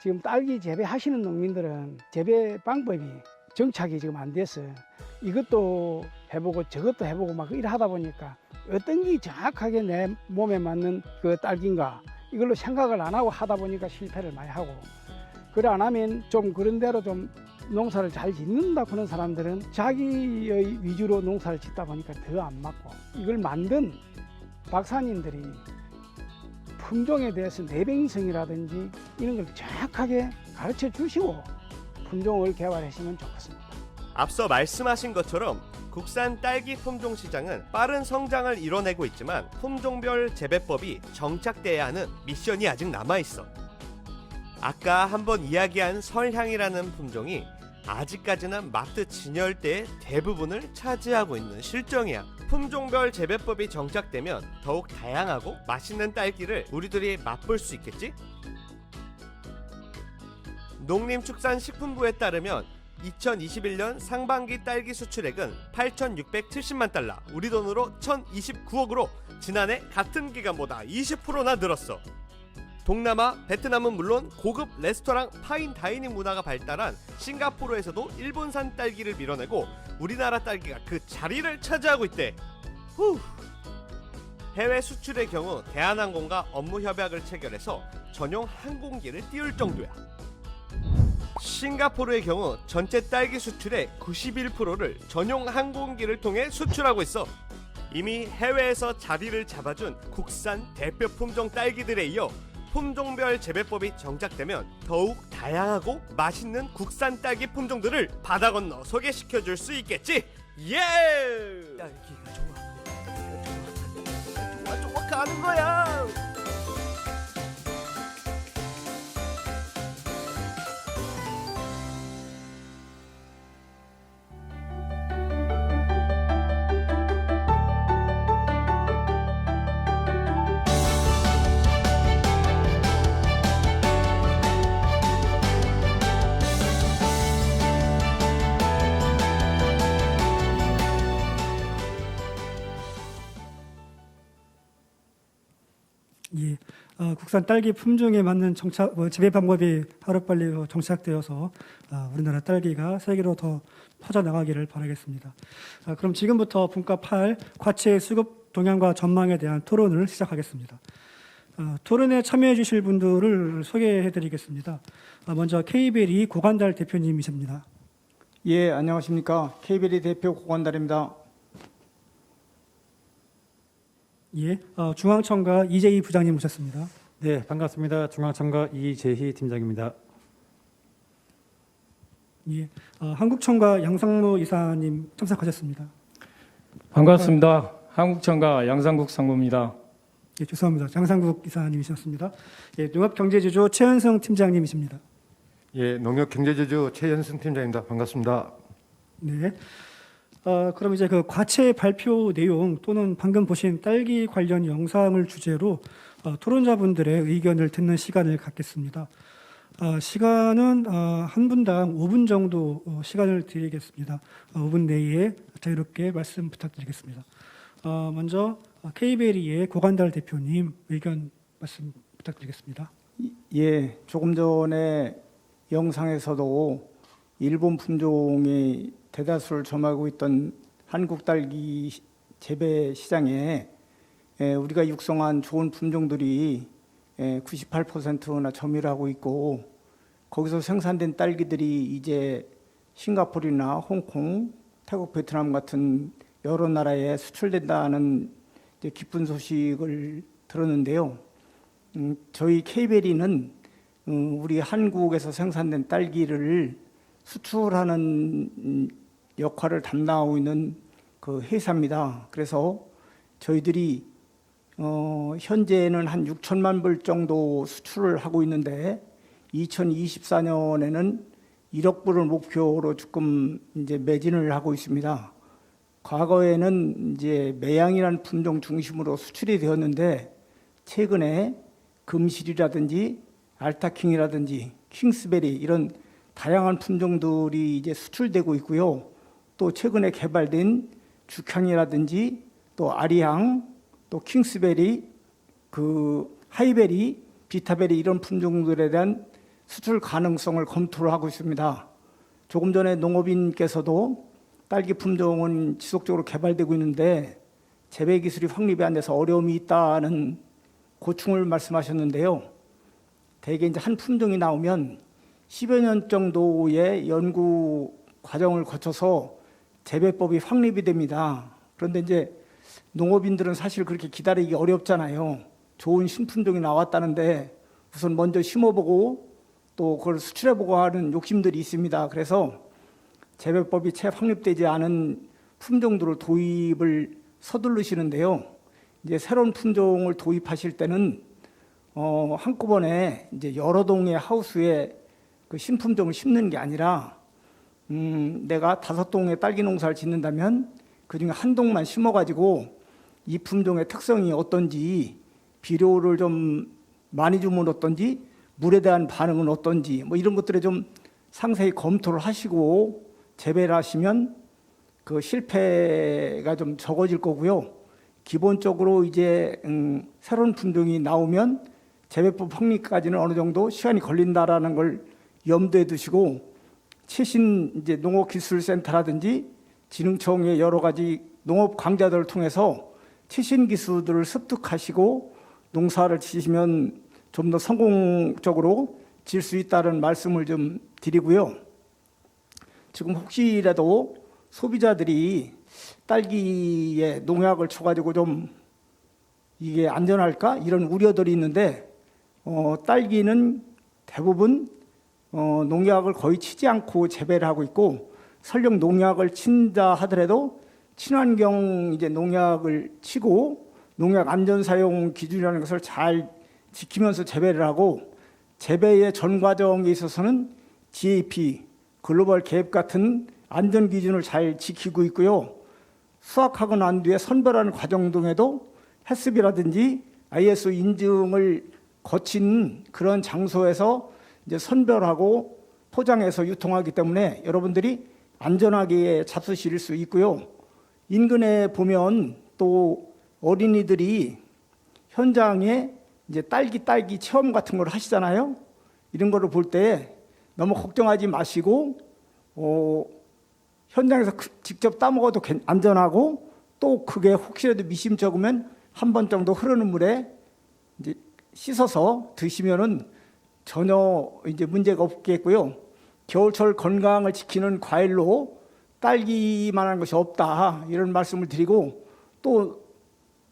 지금 딸기 재배하시는 농민들은 재배 방법이 정착이 지금 안 됐어요. 이것도 해보고 저것도 해보고 막 이래 하다 보니까 어떤 게 정확하게 내 몸에 맞는 그 딸기인가 이걸로 생각을 안 하고 하다 보니까 실패를 많이 하고, 그래 안 하면 좀 그런 대로 좀 농사를 잘 짓는다 그런 사람들은 자기의 위주로 농사를 짓다 보니까 더 안 맞고, 이걸 만든 박사님들이 품종에 대해서 내병성이라든지 이런 걸 정확하게 가르쳐 주시고 품종을 개발하시면 좋겠습니다. 앞서 말씀하신 것처럼 국산 딸기 품종 시장은 빠른 성장을 이뤄내고 있지만 품종별 재배법이 정착돼야 하는 미션이 아직 남아있어. 아까 한번 이야기한 설향이라는 품종이 아직까지는 마트 진열대의 대부분을 차지하고 있는 실정이야. 품종별 재배법이 정착되면 더욱 다양하고 맛있는 딸기를 우리들이 맛볼 수 있겠지? 농림축산식품부에 따르면 2021년 상반기 딸기 수출액은 8,670만 달러, 우리 돈으로 1,029억으로 지난해 같은 기간보다 20%나 늘었어. 동남아, 베트남은 물론 고급 레스토랑, 파인 다이닝 문화가 발달한 싱가포르에서도 일본산 딸기를 밀어내고 우리나라 딸기가 그 자리를 차지하고 있대. 후. 해외 수출의 경우 대한항공과 업무 협약을 체결해서 전용 항공기를 띄울 정도야. 싱가포르의 경우 전체 딸기 수출의 91%를 전용 항공기를 통해 수출하고 있어. 이미 해외에서 자리를 잡아준 국산 대표 품종 딸기들에 이어 품종별 재배법이 정착되면 더욱 다양하고 맛있는 국산 딸기 품종들을 바다 건너 소개시켜줄 수 있겠지. 예! 딸기가 좋아 가는 거야. 예, 국산 딸기 품종에 맞는 재배 방법이 하루빨리 정착되어서 우리나라 딸기가 세계로 더 퍼져나가기를 바라겠습니다. 그럼 지금부터 분과 8 과채 수급 동향과 전망에 대한 토론을 시작하겠습니다. 토론에 참여해 주실 분들을 소개해 드리겠습니다. 먼저 KBL이 고관달 대표님이십니다. 예, 안녕하십니까. KBL 대표 고관달입니다. 예, 중앙청가 이재희 부장님 모셨습니다. 네, 반갑습니다. 중앙청가 이재희 팀장입니다. 예, 한국청가 양상무 이사님 참석하셨습니다. 반갑습니다. 한국청가 양상국 상무입니다. 예, 죄송합니다. 양상국 이사님이셨습니다. 예, 농업경제주주 최현성 팀장님이십니다. 예, 농협경제주주 최현승 팀장입니다. 반갑습니다. 네. 그럼 이제 그 과채 발표 내용 또는 방금 보신 딸기 관련 영상을 주제로 토론자분들의 의견을 듣는 시간을 갖겠습니다. 시간은 한 분당 5분 정도 시간을 드리겠습니다. 5분 내에 자유롭게 말씀 부탁드리겠습니다. 먼저 KBL의 고관달 대표님 의견 말씀 부탁드리겠습니다. 예, 조금 전에 영상에서도 일본 품종이 대다수를 점하고 있던 한국 딸기 재배 시장에 우리가 육성한 좋은 품종들이 98%나 점유하고 있고, 거기서 생산된 딸기들이 이제 싱가포르나 홍콩, 태국, 베트남 같은 여러 나라에 수출된다는 이제 기쁜 소식을 들었는데요. 저희 K베리는 우리 한국에서 생산된 딸기를 수출하는 역할을 담당하고 있는 그 회사입니다. 그래서 저희들이 현재는 한 6천만 불 정도 수출을 하고 있는데 2024년에는 1억 불을 목표로 조금 이제 매진을 하고 있습니다. 과거에는 이제 매양이라는 품종 중심으로 수출이 되었는데 최근에 금실이라든지 알타킹이라든지 킹스베리 이런 다양한 품종들이 이제 수출되고 있고요. 또 최근에 개발된 죽향이라든지 또 아리향, 또 킹스베리, 그 하이베리, 비타베리 이런 품종들에 대한 수출 가능성을 검토를 하고 있습니다. 조금 전에 농업인께서도 딸기 품종은 지속적으로 개발되고 있는데 재배 기술이 확립이 안 돼서 어려움이 있다는 고충을 말씀하셨는데요. 대개 이제 한 품종이 나오면 10여 년 정도의 연구 과정을 거쳐서 재배법이 확립이 됩니다. 그런데 이제 농업인들은 사실 그렇게 기다리기 어렵잖아요. 좋은 신품종이 나왔다는데 우선 먼저 심어보고 또 그걸 수출해보고 하는 욕심들이 있습니다. 그래서 재배법이 채 확립되지 않은 품종들을 도입을 서두르시는데요. 이제 새로운 품종을 도입하실 때는 한꺼번에 이제 여러 동의 하우스에 그 신품종을 심는 게 아니라 내가 5동의 딸기 농사를 짓는다면 그중에 한 동만 심어가지고 이 품종의 특성이 어떤지, 비료를 좀 많이 주면 어떤지, 물에 대한 반응은 어떤지 뭐 이런 것들에 좀 상세히 검토를 하시고 재배를 하시면 그 실패가 좀 적어질 거고요. 기본적으로 이제 새로운 품종이 나오면 재배법 확립까지는 어느 정도 시간이 걸린다라는 걸 염두에 두시고 최신 이제 농업기술센터라든지 진흥청의 여러 가지 농업 강좌들을 통해서 최신 기술들을 습득하시고 농사를 지시면 좀 더 성공적으로 질 수 있다는 말씀을 좀 드리고요. 지금 혹시라도 소비자들이 딸기에 농약을 쳐가지고 좀 이게 안전할까 이런 우려들이 있는데 딸기는 대부분 농약을 거의 치지 않고 재배를 하고 있고 설령 농약을 친다 하더라도 친환경 이제 농약을 치고 농약 안전 사용 기준이라는 것을 잘 지키면서 재배를 하고 재배의 전 과정에 있어서는 GAP 글로벌 갭 같은 안전 기준을 잘 지키고 있고요. 수확하고 난 뒤에 선별하는 과정 등에도 햇습이라든지 ISO 인증을 거친 그런 장소에서 이제 선별하고 포장해서 유통하기 때문에 여러분들이 안전하게 잡수실 수 있고요. 인근에 보면 또 어린이들이 현장에 이제 딸기 체험 같은 걸 하시잖아요. 이런 거를 볼 때 너무 걱정하지 마시고 현장에서 직접 따먹어도 안전하고 또 그게 혹시라도 미심쩍으면 한 번 정도 흐르는 물에 이제 씻어서 드시면은 전혀 이제 문제가 없겠고요. 겨울철 건강을 지키는 과일로 딸기만한 것이 없다 이런 말씀을 드리고 또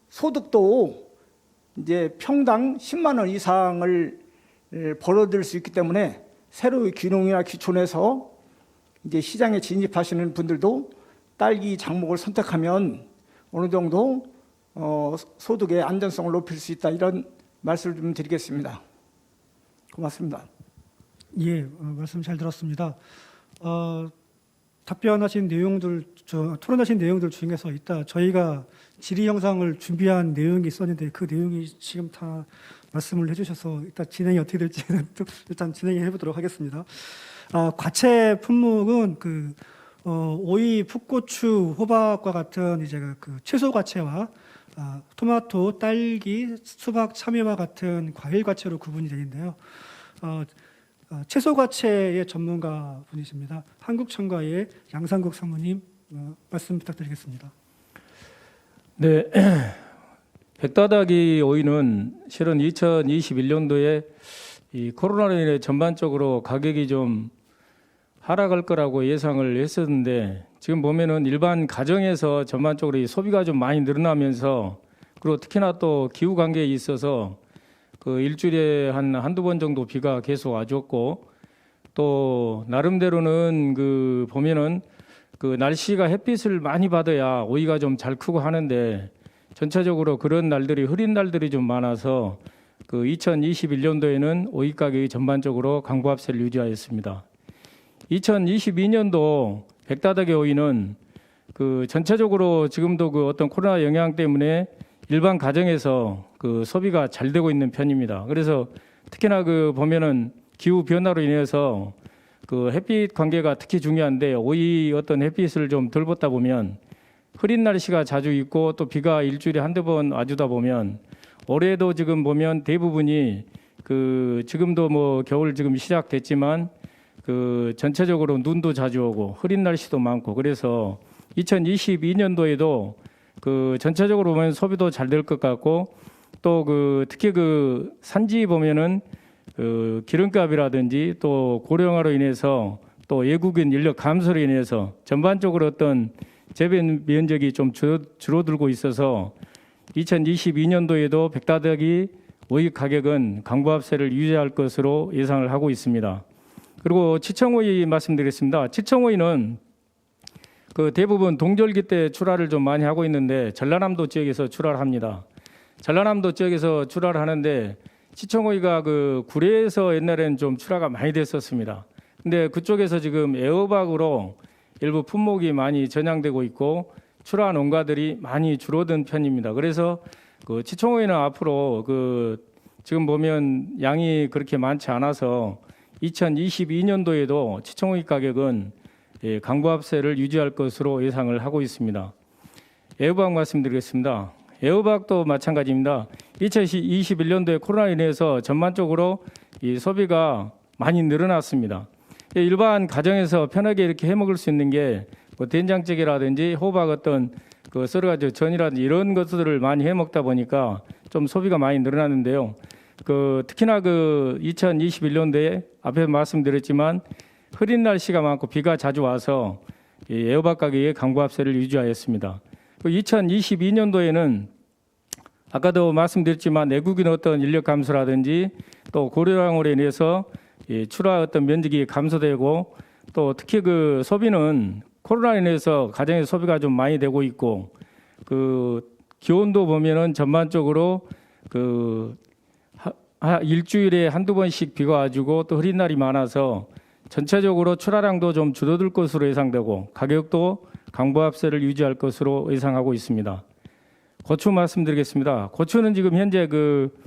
소득도 이제 평당 10만 원 이상을 벌어들일 수 있기 때문에 새로운 귀농이나 귀촌해서 이제 시장에 진입하시는 분들도 딸기 작목을 선택하면 어느 정도 소득의 안전성을 높일 수 있다 이런 말씀을 좀 드리겠습니다. 고맙습니다. 예, 말씀 잘 들었습니다. 답변하신 내용들, 토론하신 내용들 중에서 이따 저희가 질의 영상을 준비한 내용이 있었는데 그 내용이 지금 다 말씀을 해주셔서 이따 진행이 어떻게 될지는 또 일단 진행해 보도록 하겠습니다. 과채 품목은 오이, 풋고추, 호박과 같은 이제 그 채소 과채와 토마토, 딸기, 수박, 참외와 같은 과일 과채로 구분이 되는데요. 채소 과채의 전문가 분이십니다. 한국청과의 양상국 상무님 말씀 부탁드리겠습니다. 네, 백다다기 오이는 실은 2021년도에 이 코로나로 인해 전반적으로 가격이 좀 하락할 거라고 예상을 했었는데 지금 보면은 일반 가정에서 전반적으로 이 소비가 좀 많이 늘어나면서 그리고 특히나 또 기후 관계에 있어서 그 일주일에 한두 번 정도 비가 계속 와줬고 또 나름대로는 그 보면은 그 날씨가 햇빛을 많이 받아야 오이가 좀 잘 크고 하는데 전체적으로 그런 날들이 흐린 날들이 좀 많아서 그 2021년도에는 오이 가격이 전반적으로 강보합세를 유지하였습니다. 2022년도 백다다기 오이는 그 전체적으로 지금도 그 어떤 코로나 영향 때문에 일반 가정에서 그 소비가 잘 되고 있는 편입니다. 그래서 특히나 그 보면은 기후 변화로 인해서 그 햇빛 관계가 특히 중요한데 오이 어떤 햇빛을 좀 덜 받다 보면 흐린 날씨가 자주 있고 또 비가 일주일에 한두 번 와주다 보면 올해도 지금 보면 대부분이 그 지금도 뭐 겨울 지금 시작됐지만 그 전체적으로 눈도 자주 오고 흐린 날씨도 많고 그래서 2022년도에도 그 전체적으로 보면 소비도 잘 될 것 같고 또 그 특히 그 산지 보면은 그 기름값이라든지 또 고령화로 인해서 또 외국인 인력 감소로 인해서 전반적으로 어떤 재배 면적이 좀 줄어들고 있어서 2022년도에도 백다다기 오이 가격은 강보합세를 유지할 것으로 예상을 하고 있습니다. 그리고 치청오이 말씀드리겠습니다. 치청오이는 그 대부분 동절기 때 출하를 좀 많이 하고 있는데 전라남도 지역에서 출하를 합니다. 전라남도 지역에서 출하를 하는데 치청오이가 그 구례에서 옛날에는 좀 출하가 많이 됐었습니다. 근데 그쪽에서 지금 애호박으로 일부 품목이 많이 전향되고 있고 출하 농가들이 많이 줄어든 편입니다. 그래서 그 치청오이는 앞으로 그 지금 보면 양이 그렇게 많지 않아서 2022년도에도 치청오이 가격은 강보합세를 유지할 것으로 예상을 하고 있습니다. 애호박 말씀드리겠습니다. 애호박도 마찬가지입니다. 2021년도에 코로나로 인해서 전반적으로 이 소비가 많이 늘어났습니다. 일반 가정에서 편하게 이렇게 해 먹을 수 있는 게 뭐 된장찌개라든지 호박 어떤 그 썰어가지고 전이라든지 이런 것들을 많이 해 먹다 보니까 좀 소비가 많이 늘어났는데요. 그 특히나 그 2021년도에 앞에 말씀드렸지만 흐린 날씨가 많고 비가 자주 와서 이 애호박 가격의 강보합세를 유지하였습니다. 2022년도에는 아까도 말씀드렸지만 내국인 어떤 인력 감소라든지 또 고령화로 인해서 이 출하 어떤 면적이 감소되고 또 특히 그 소비는 코로나로 인해서 가정의 소비가 좀 많이 되고 있고 그 기온도 보면은 전반적으로 그 일주일에 한두 번씩 비가 와주고 또 흐린 날이 많아서 전체적으로 출하량도 좀 줄어들 것으로 예상되고 가격도 강보합세를 유지할 것으로 예상하고 있습니다. 고추 말씀드리겠습니다. 고추는 지금 현재 그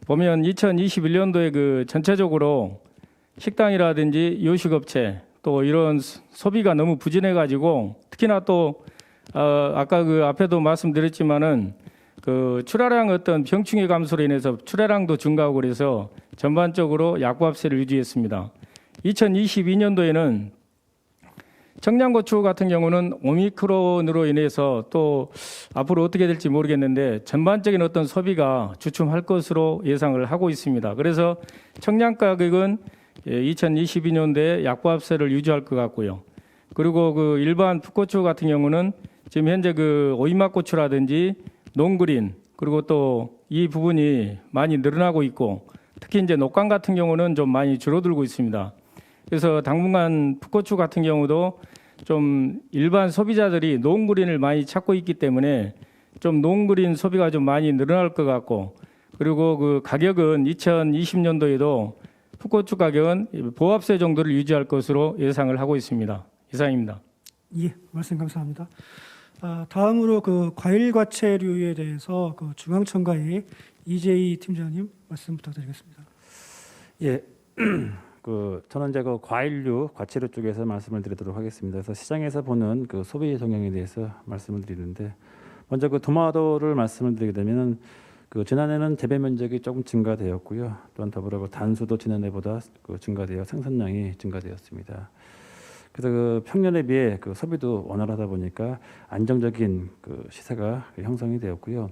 보면 2021년도에 그 전체적으로 식당이라든지 요식업체 또 이런 소비가 너무 부진해 가지고 특히나 또 아까 그 앞에도 말씀드렸지만은 그 출하량 어떤 병충해 감소로 인해서 출하량도 증가하고 그래서 전반적으로 약보합세를 유지했습니다. 2022년도에는 청양고추 같은 경우는 오미크론으로 인해서 또 앞으로 어떻게 될지 모르겠는데 전반적인 어떤 소비가 주춤할 것으로 예상을 하고 있습니다. 그래서 청양 가격은 2022년도에 약보합세를 유지할 것 같고요. 그리고 그 일반 풋고추 같은 경우는 지금 현재 그 오이맛고추라든지 농그린 그리고 또 이 부분이 많이 늘어나고 있고 특히 이제 녹감 같은 경우는 좀 많이 줄어들고 있습니다. 그래서 당분간 풋고추 같은 경우도 좀 일반 소비자들이 농그린을 많이 찾고 있기 때문에 좀 농그린 소비가 좀 많이 늘어날 것 같고 그리고 그 가격은 2020년도에도 풋고추 가격은 보합세 정도를 유지할 것으로 예상을 하고 있습니다. 이상입니다. 예, 말씀 감사합니다. 다음으로 그 과일과채류에 대해서 그 중앙청가의 이재희 팀장님 말씀 부탁드리겠습니다. 예, 저는 이제 그 과일류, 과채류 쪽에서 말씀을 드리도록 하겠습니다. 그래서 시장에서 보는 그 소비 동향에 대해서 말씀을 드리는데 먼저 그 토마토를 말씀을 드리게 되면은 그 지난해는 재배 면적이 조금 증가되었고요. 또한 더불어 그 단수도 지난해보다 그 증가되어 생산량이 증가되었습니다. 그래서 그 평년에 비해 그 소비도 원활하다 보니까 안정적인 그 시세가 형성이 되었고요.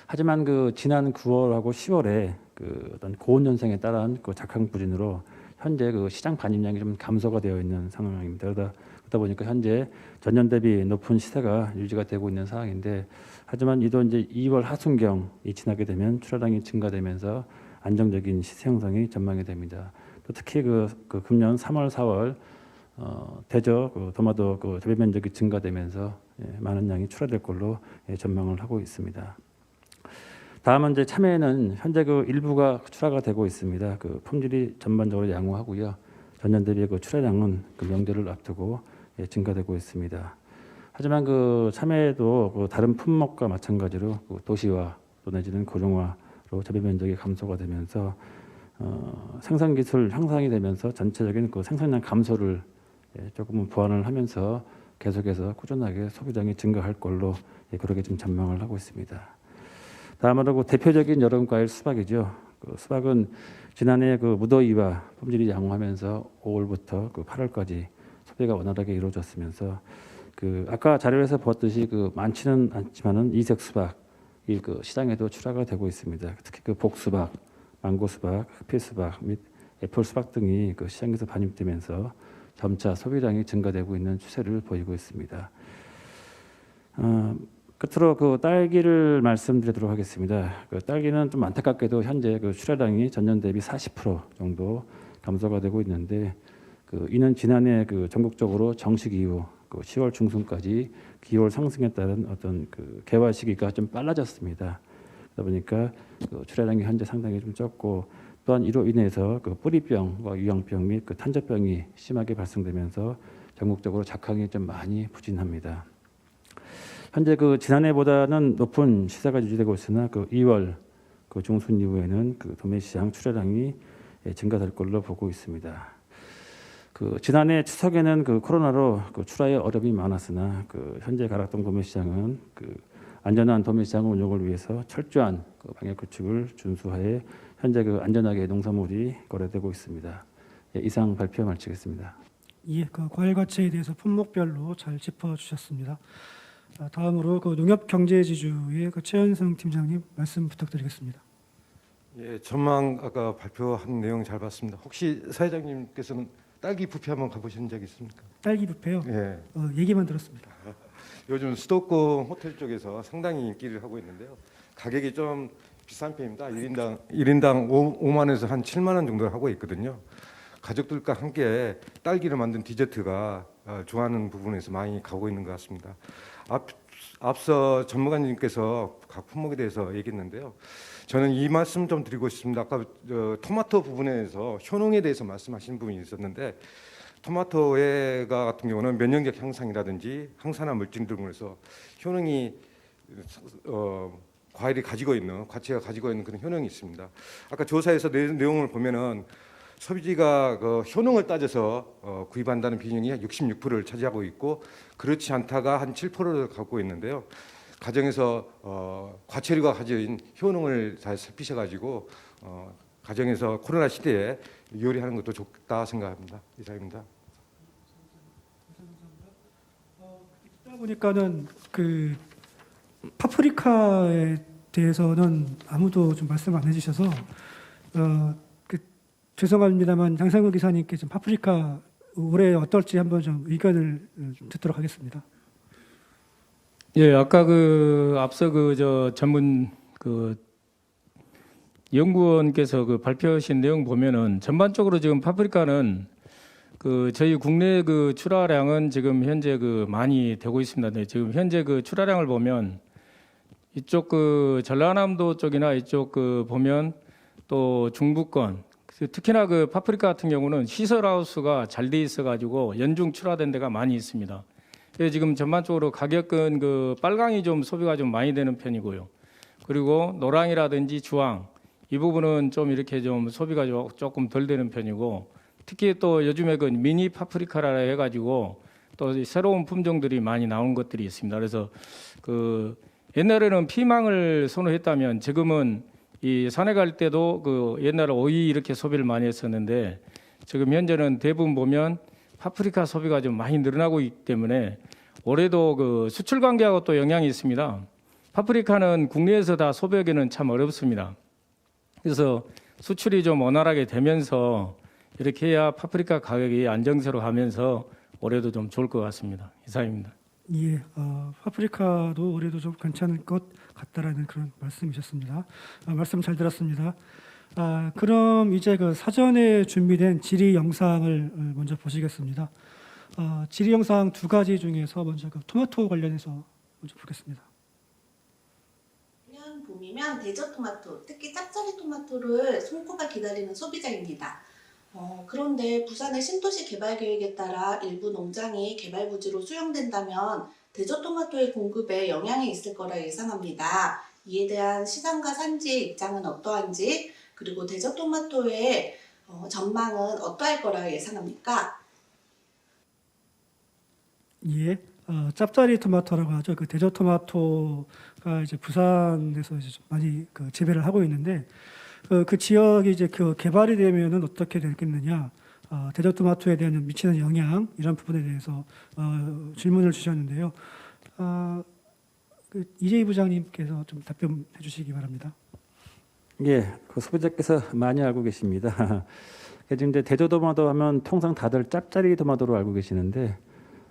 하지만 그 지난 9월하고 10월에 그 어떤 고온 현상에 따른 그 작황 부진으로 현재 그 시장 반입량이 좀 감소가 되어 있는 상황입니다. 그러다 보니까 현재 전년 대비 높은 시세가 유지가 되고 있는 상황인데, 하지만 이도 이제 2월 하순경이 지나게 되면 출하량이 증가되면서 안정적인 시세 형성이 전망이 됩니다. 또 특히 그 금년 3월, 4월 대저 그 도마도 그 재배 면적이 증가되면서 많은 양이 출하될 걸로 전망을 하고 있습니다. 다음은 이제 참외는 현재 그 일부가 출하가 되고 있습니다. 그 품질이 전반적으로 양호하고요. 전년 대비 그 출하량은 그 명절을 앞두고 증가되고 있습니다. 하지만 그 참외도 그 다른 품목과 마찬가지로 그 도시화 또 내지는 고령화로 재배 면적이 감소가 되면서 생산 기술 향상이 되면서 전체적인 그 생산량 감소를 조금은 보완을 하면서 계속해서 꾸준하게 소비량이 증가할 걸로 그렇게 지금 전망을 하고 있습니다. 다음으로 그 대표적인 여름 과일 수박이죠. 그 수박은 지난해 그 무더위와 품질이 양호하면서 5월부터 그 8월까지 소비가 원활하게 이루어졌으면서 그 아까 자료에서 보았듯이 그 많지는 않지만은 이색 수박이 그 시장에도 출하가 되고 있습니다. 특히 그 복수박, 망고수박, 흑피수박 및 애플수박 등이 그 시장에서 반입되면서 점차 소비량이 증가되고 있는 추세를 보이고 있습니다. 끝으로 그 딸기를 말씀드리도록 하겠습니다. 그 딸기는 좀 안타깝게도 현재 그 출하량이 전년 대비 40% 정도 감소가 되고 있는데, 그 이는 지난해 그 전국적으로 정식 이후 그 10월 중순까지 기월 상승에 따른 어떤 그 개화 시기가 좀 빨라졌습니다. 그러다 보니까 그 출하량이 현재 상당히 좀 적고, 또한 이로 인해서 그 뿌리병과 유황병 및 그 탄저병이 심하게 발생되면서 전국적으로 작황이 좀 많이 부진합니다. 현재 그 지난해보다는 높은 시세가 유지되고 있으나 그 2월 그 중순 이후에는 그 도매 시장 출하량이 증가될 걸로 보고 있습니다. 그 지난해 추석에는 그 코로나로 그 출하에 어려움이 많았으나 그 현재 가락동 도매 시장은 그 안전한 도매 시장 운영을 위해서 철저한 그 방역 규칙을 준수하에 현재 그 안전하게 농산물이 거래되고 있습니다. 이상 발표 마치겠습니다. 예, 그 과일 가치에 대해서 품목별로 잘 짚어주셨습니다. 다음으로 그 농협경제지주의 그 최현성 팀장님 말씀 부탁드리겠습니다. 예, 전망 아까 발표한 내용 잘 봤습니다. 혹시 사회자님께서는 딸기 뷔페 한번 가보신 적 있습니까? 딸기 뷔페요? 예. 얘기만 들었습니다. 요즘 수도권 호텔 쪽에서 상당히 인기를 하고 있는데요. 가격이 좀 비싼 편입니다. 1인당 5만 원에서 한 7만 원 정도 하고 있거든요. 가족들과 함께 딸기를 만든 디저트가 좋아하는 부분에서 많이 가고 있는 것 같습니다. 앞서 전문가님께서 각 품목에 대해서 얘기했는데요. 저는 이 말씀 좀 드리고 싶습니다. 아까 토마토 부분에서 효능에 대해서 말씀하신 부분이 있었는데, 토마토가 같은 경우는 면역력 향상이라든지 항산화 물질 등으로 해서 효능이 과일이 가지고 있는, 과체가 가지고 있는 그런 효능이 있습니다. 아까 조사에서 내용을 보면은 소비지가 그 효능을 따져서 구입한다는 비중이 66%를 차지하고 있고, 그렇지 않다가 한 7%를 갖고 있는데요. 가정에서 과체류가 가진 효능을 잘 살피셔가지고 가정에서 코로나 시대에 요리하는 것도 좋다 생각합니다. 이상입니다. 듣다 보니까는 그 파프리카에 대해서는 아무도 좀 말씀 안 해주셔서 죄송합니다만 장상우 기사님께 좀 파프리카 올해 어떨지 한번 좀 의견을 듣도록 하겠습니다. 예, 아까 앞서 전문 연구원께서 발표하신 내용 보면은 전반적으로 지금 파프리카는 저희 국내 출하량은 지금 현재 많이 되고 있습니다. 네, 지금 현재 출하량을 보면 이쪽 전라남도 쪽이나 이쪽 보면 또 중부권, 특히나 파프리카 같은 경우는 시설하우스가 잘 돼 있어 가지고 연중 출하된 데가 많이 있습니다. 그래서 지금 전반적으로 가격은 빨강이 좀 소비가 좀 많이 되는 편이고요. 그리고 노랑이라든지 주황 이 부분은 좀 이렇게 좀 소비가 조금 덜 되는 편이고, 특히 또 요즘에 미니 파프리카라 해가지고 또 새로운 품종들이 많이 나온 것들이 있습니다. 그래서 옛날에는 피망을 선호했다면 지금은 이 산에 갈 때도 옛날에 오이 이렇게 소비를 많이 했었는데, 지금 현재는 대부분 보면 파프리카 소비가 좀 많이 늘어나고 있기 때문에 올해도 그 수출 관계하고 또 영향이 있습니다. 파프리카는 국내에서 다 소비하기는 참 어렵습니다. 그래서 수출이 좀 원활하게 되면서 이렇게 해야 파프리카 가격이 안정세로 가면서 올해도 좀 좋을 것 같습니다. 이상입니다. 예, 파프리카도 올해도 좀 괜찮을 것 같다라는 그런 말씀이셨습니다. 말씀 잘 들었습니다. 그럼 이제 그 사전에 준비된 질의 영상을 먼저 보시겠습니다. 질의 영상 두 가지 중에서 먼저 그 토마토 관련해서 먼저 보겠습니다. 내년 봄이면 대저 토마토, 특히 짭짜리 토마토를 손꼽아 기다리는 소비자입니다. 그런데 부산의 신도시 개발 계획에 따라 일부 농장이 개발 부지로 수용된다면 대저 토마토의 공급에 영향이 있을 거라 예상합니다. 이에 대한 시장과 산지의 입장은 어떠한지, 그리고 대저 토마토의 전망은 어떠할 거라 예상합니까? 예, 짭짜리 토마토라고 하죠. 그 대저 토마토가 이제 부산에서 이제 좀 많이 그 재배를 하고 있는데 그 지역이 이제 그 개발이 되면은 어떻게 되겠느냐, 대저 토마토에 대한 미치는 영향 이런 부분에 대해서 질문을 주셨는데요. 그 이재희 부장님께서 좀 답변해 주시기 바랍니다. 예, 그 소비자께서 많이 알고 계십니다. 지금 이제 대저 토마토 하면 통상 다들 짭짜리 토마토로 알고 계시는데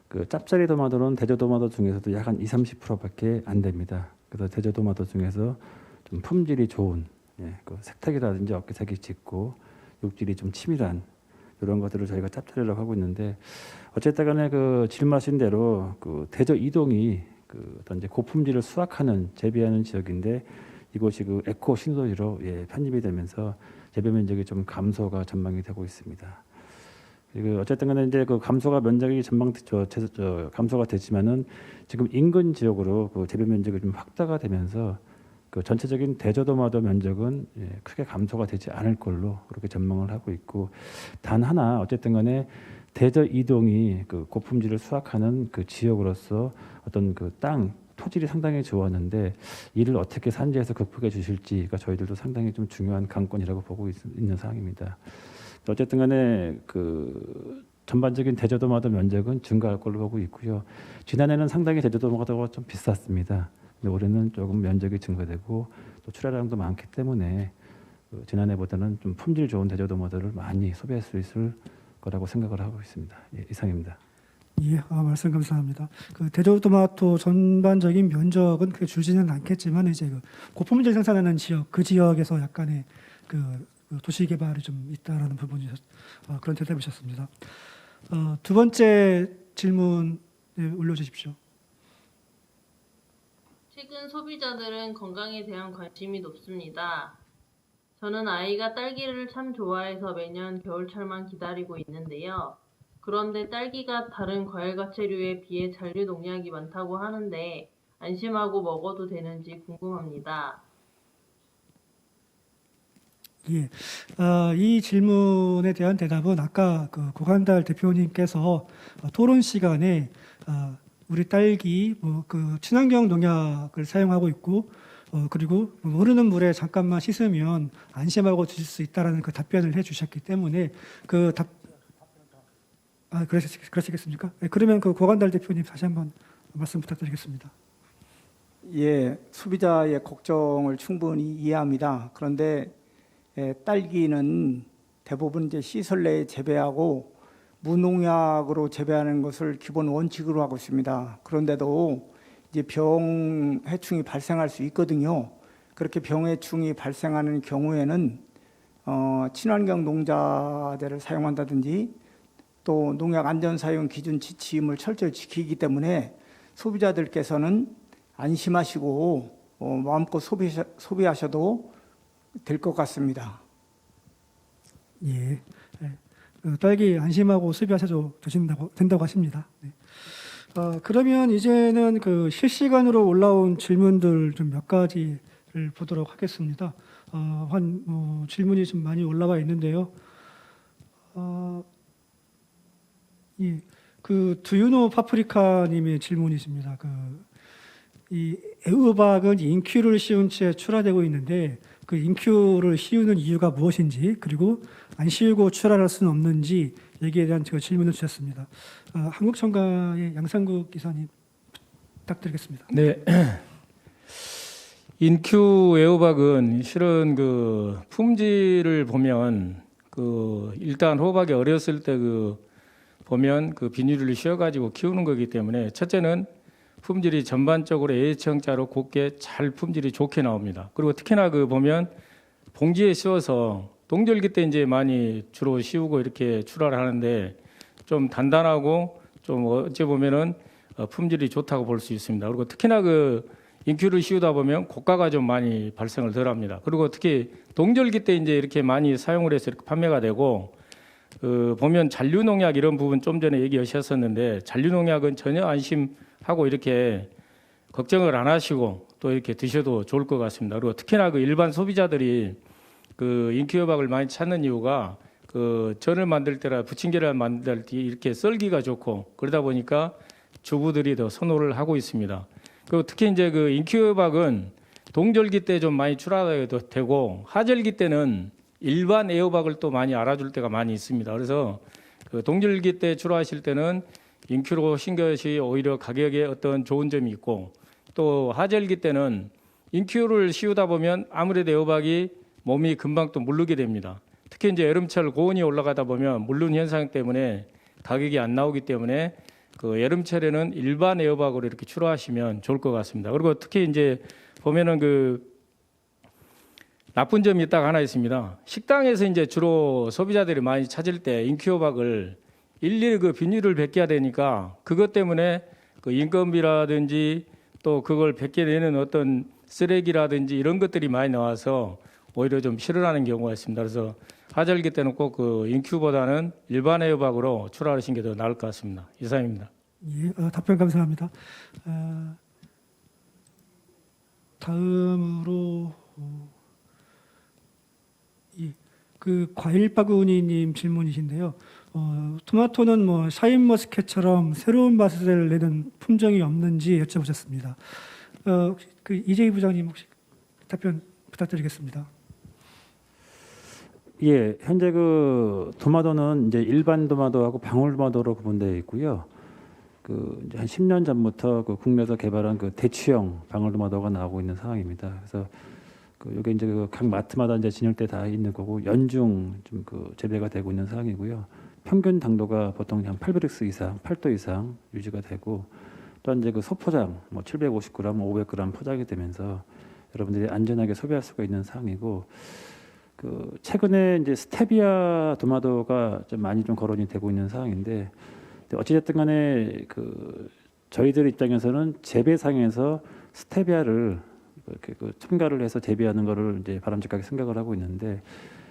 그 짭짜리 토마토는 대저 토마토 중에서도 약 한 20-30%밖에 안 됩니다. 그래서 대저 토마토 중에서 좀 품질이 좋은, 그 색탁이라든지 어깨색이 짙고 육질이 좀 치밀한 이런 것들을 저희가 짭짜리라고 하고 있는데, 어쨌든간에 그 질문하신 대로 그 대저 이동이 그 어떤 이제 고품질을 수확하는 재배하는 지역인데, 이곳이 그 에코 신도시로 편입이 되면서 재배 면적이 좀 감소가 전망이 되고 있습니다. 그리고 어쨌든간에 이제 그 감소가 면적이 감소가 되지만은 지금 인근 지역으로 그 재배 면적이 좀 확대가 되면서 그 전체적인 대저 토마토 면적은 크게 감소가 되지 않을 걸로 그렇게 전망을 하고 있고, 단 하나 어쨌든간에 대저 이동이 그 고품질을 수확하는 그 지역으로서 어떤 그 땅 토질이 상당히 좋았는데 이를 어떻게 산지에서 극복해 주실지가 저희들도 상당히 좀 중요한 관건이라고 보고 있는 상황입니다. 어쨌든 간에 그 전반적인 대저 토마토 면적은 증가할 걸로 보고 있고요. 지난해는 상당히 대저 토마토가 좀 비쌌습니다. 근데 올해는 조금 면적이 증가되고 또 출하량도 많기 때문에 그 지난해보다는 좀 품질 좋은 대저 토마토를 많이 소비할 수 있을 거라고 생각을 하고 있습니다. 예, 이상입니다. 예, 말씀 감사합니다. 그 대저 토마토 전반적인 면적은 그렇게 줄지는 않겠지만 이제 그 고품질 생산하는 지역, 그 지역에서 약간의 그 도시 개발이 좀 있다라는 부분이 그런 대답이셨습니다. 두 번째 질문 올려주십시오. 최근 소비자들은 건강에 대한 관심이 높습니다. 저는 아이가 딸기를 참 좋아해서 매년 겨울철만 기다리고 있는데요. 그런데 딸기가 다른 과일과채류에 비해 잔류 농약이 많다고 하는데 안심하고 먹어도 되는지 궁금합니다. 예, 이 질문에 대한 대답은 아까 그 고간달 대표님께서 토론 시간에 우리 딸기 그 친환경 농약을 사용하고 있고 그리고 흐르는 물에 잠깐만 씻으면 안심하고 드실 수 있다라는 그 답변을 해주셨기 때문에 그 그러시겠습니까? 네, 그러면 그 고간달 대표님 다시 한번 말씀 부탁드리겠습니다. 예, 소비자의 걱정을 충분히 이해합니다. 그런데 딸기는 대부분 이제 시설 내에 재배하고 무농약으로 재배하는 것을 기본 원칙으로 하고 있습니다. 그런데도 이제 병해충이 발생할 수 있거든요. 그렇게 병해충이 발생하는 경우에는 친환경 농자재를 사용한다든지 또 농약 안전 사용 기준 지침을 철저히 지키기 때문에 소비자들께서는 안심하시고 마음껏 소비하셔도 될 것 같습니다. 예, 딸기 안심하고 소비하셔도 된다고 하십니다. 네. 그러면 이제는 그 실시간으로 올라온 질문들 좀 몇 가지를 보도록 하겠습니다. 질문이 좀 많이 올라와 있는데요. 예, 그 두유노 파프리카님의 질문이십니다. 이 애호박은 인큐를 씌운 채 출하되고 있는데 그 인큐를 씌우는 이유가 무엇인지, 그리고 안 씌우고 출하할 수는 없는지 얘기에 대한 제가 질문을 주셨습니다. 한국청가의 양상국 이사님 부탁드리겠습니다. 네. 인큐 애호박은 실은 그 품질을 보면 일단 호박이 어렸을 때 보면 비닐을 씌워가지고 키우는 거기 때문에 첫째는 품질이 전반적으로 A형자로 곱게 잘 품질이 좋게 나옵니다. 그리고 특히나 보면 봉지에 씌워서 동절기 때 이제 많이 주로 씌우고 이렇게 출하를 하는데 좀 단단하고 좀 어찌 보면은 품질이 좋다고 볼 수 있습니다. 그리고 특히나 인큐를 씌우다 보면 고가가 좀 많이 발생을 덜합니다. 그리고 특히 동절기 때 이제 이렇게 많이 사용을 해서 이렇게 판매가 되고 보면 잔류농약 이런 부분 좀 전에 얘기하셨었는데 잔류농약은 전혀 안심하고 이렇게 걱정을 안 하시고 또 이렇게 드셔도 좋을 것 같습니다. 그리고 특히나 일반 소비자들이 인큐 호박을 많이 찾는 이유가 전을 만들 때나 부침개를 만들 때 이렇게 썰기가 좋고 그러다 보니까 주부들이 더 선호를 하고 있습니다. 그리고 특히 이제 인큐 호박은 동절기 때 좀 많이 출하도 되고 하절기 때는 일반 애호박을 또 많이 알아줄 때가 많이 있습니다. 그래서 동절기 때 출하하실 때는 인큐로 신 것이 오히려 가격에 어떤 좋은 점이 있고 또 하절기 때는 인큐를 씌우다 보면 아무래도 애호박이 몸이 금방 또 물르게 됩니다. 특히 이제 여름철 고온이 올라가다 보면 물른 현상 때문에 가격이 안 나오기 때문에 여름철에는 일반 애호박으로 이렇게 출하하시면 좋을 것 같습니다. 그리고 특히 이제 보면은 나쁜 점이 딱 하나 있습니다. 식당에서 이제 주로 소비자들이 많이 찾을 때 인큐 호박을 일일이 비닐을 벗겨야 되니까 그것 때문에 인건비라든지 또 그걸 벗겨내는 어떤 쓰레기라든지 이런 것들이 많이 나와서 오히려 좀 실현하는 경우가 있습니다. 그래서 하절기 때는 꼭 인큐보다는 일반 애호박으로 출하하시는 게 더 나을 것 같습니다. 이상입니다. 예, 답변 감사합니다. 다음으로 과일 바구니님 질문이신데요. 토마토는 샤인머스켓처럼 새로운 맛을 내는 품종이 없는지 여쭤보셨습니다. 이재희 부장님 혹시 답변 부탁드리겠습니다. 예, 현재 토마토는 이제 일반 토마토하고 방울토마토로 구분되어 있고요. 이제 한 10년 전부터 국내에서 개발한 대추형 방울토마토가 나오고 있는 상황입니다. 그래서 여기 이제 각 마트마다 이제 진열대 다 있는 거고 연중 좀 재배가 되고 있는 상황이고요. 평균 당도가 보통 한 800x 이상, 8도 이상 유지가 되고 또한 이제 소포장 750g, 500g 포장이 되면서 여러분들이 안전하게 소비할 수가 있는 상황이고 최근에 이제 스테비아 토마토가 좀 많이 거론이 되고 있는 상황인데 어찌됐든 간에 저희들 입장에서는 재배상에서 스테비아를 이렇게 첨가를 해서 재배하는 거를 이제 바람직하게 생각을 하고 있는데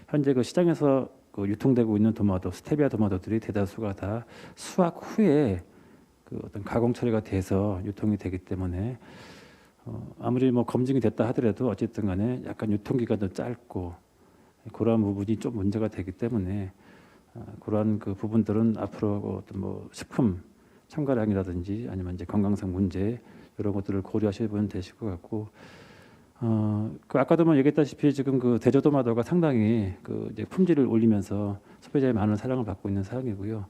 현재 시장에서 유통되고 있는 토마토, 스테비아 토마토들이 대다수가 다 수확 후에 어떤 가공 처리가 돼서 유통이 되기 때문에 아무리 검증이 됐다 하더라도 어쨌든 간에 약간 유통기간도 짧고 그러한 부분이 좀 문제가 되기 때문에 그러한 부분들은 앞으로 어떤 식품 첨가량이라든지 아니면 이제 건강상 문제 이런 것들을 고려하시면 되실 것 같고 아까도 얘기했다시피 지금 대저토마토가 상당히 이제 품질을 올리면서 소비자의 많은 사랑을 받고 있는 상황이고요.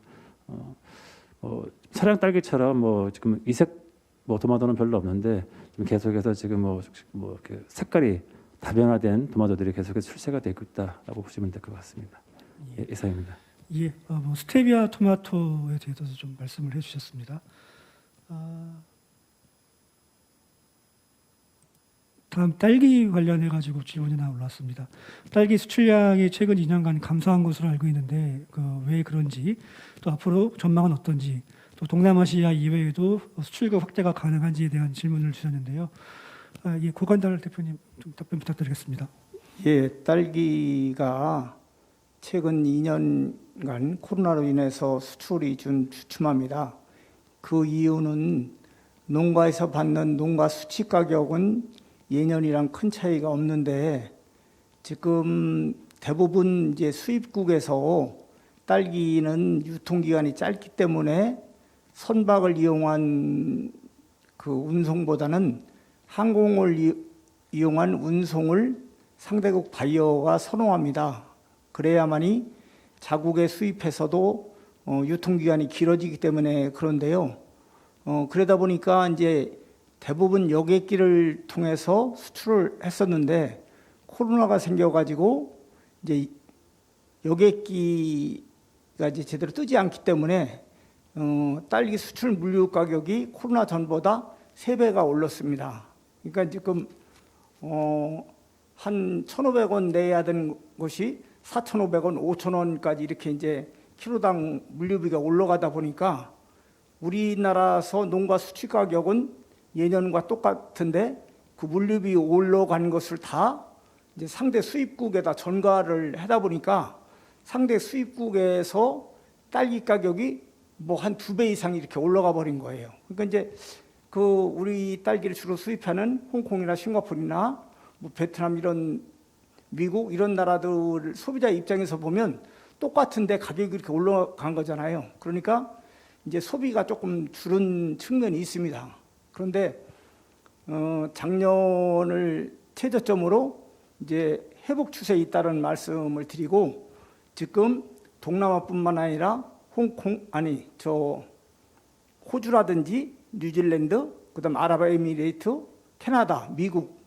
사랑 딸기처럼 지금 이색 토마토는 별로 없는데 계속해서 지금 이렇게 색깔이 다변화된 토마토들이 계속해서 출시가 되고 있다라고 보시면 될 것 같습니다. 예, 이상입니다. 예, 스테비아 토마토에 대해서도 좀 말씀을 해주셨습니다. 다음 딸기 관련해 가지고 질문이 하나 올라왔습니다. 딸기 수출량이 최근 2년간 감소한 것으로 알고 있는데 왜 그런지 또 앞으로 전망은 어떤지 또 동남아시아 이외에도 수출국 확대가 가능한지에 대한 질문을 주셨는데요. 예, 고관달 대표님 좀 답변 부탁드리겠습니다. 예, 딸기가 최근 2년간 코로나로 인해서 수출이 좀 주춤합니다. 그 이유는 농가에서 받는 농가 수치 가격은 예년이랑 큰 차이가 없는데 지금 대부분 이제 수입국에서 딸기는 유통기간이 짧기 때문에 선박을 이용한 운송보다는 항공을 이용한 운송을 상대국 바이어가 선호합니다. 그래야만이 자국에 수입해서도 유통기간이 길어지기 때문에 그런데요. 그러다 보니까 이제 대부분 여객기를 통해서 수출을 했었는데 코로나가 생겨가지고 이제 여객기가 이제 제대로 뜨지 않기 때문에 딸기 수출 물류 가격이 코로나 전보다 3배가 올랐습니다. 그러니까 지금 한 1,500원 내야 되는 것이 4,500원, 5,000원까지 이렇게 이제 키로당 물류비가 올라가다 보니까 우리나라에서 농가 수출 가격은 예년과 똑같은데 그 물류비 올라간 것을 다 이제 상대 수입국에다 전가를 하다 보니까 상대 수입국에서 딸기 가격이 뭐 한 2배 이상 이렇게 올라가 버린 거예요. 그러니까 이제 그 우리 딸기를 주로 수입하는 홍콩이나 싱가포르나 뭐 베트남 이런 미국 이런 나라들 소비자 입장에서 보면 똑같은데 가격이 이렇게 올라간 거잖아요. 그러니까 이제 소비가 조금 줄은 측면이 있습니다. 그런데 작년을 최저점으로 이제 회복 추세에 있다는 말씀을 드리고 지금 동남아뿐만 아니라 호주라든지 뉴질랜드, 그다음 아랍에미레이트, 캐나다, 미국,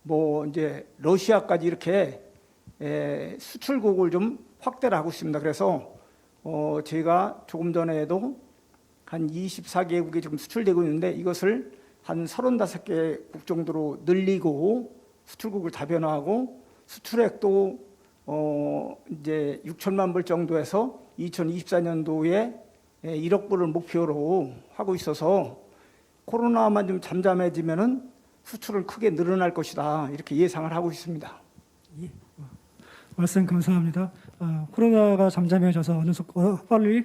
뭐 이제 러시아까지 이렇게 수출국을 좀 확대를 하고 있습니다. 그래서 제가 조금 전에도 한 24개국에 지금 수출되고 있는데 이것을 한 35개국 정도로 늘리고 수출국을 다변화하고 수출액도 이제 6천만 불 정도에서 2024년도에 1억 불을 목표로 하고 있어서 코로나만 좀 잠잠해지면은 수출을 크게 늘어날 것이다 이렇게 예상을 하고 있습니다. 예. 말씀 감사합니다. 코로나가 잠잠해져서 빨리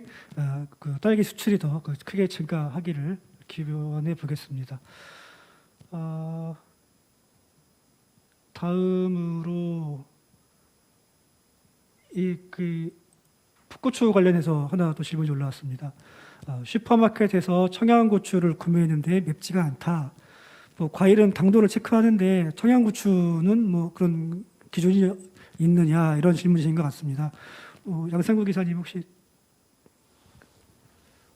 그 딸기 수출이 더 크게 증가하기를 기원해 보겠습니다. 다음으로 그 풋고추 관련해서 하나 더 질문이 올라왔습니다. 슈퍼마켓에서 청양고추를 구매했는데 맵지가 않다. 뭐 과일은 당도를 체크하는데 청양고추는 뭐 그런 기준이 있느냐 이런 질문이신 것 같습니다. 양상구 기사님 혹시?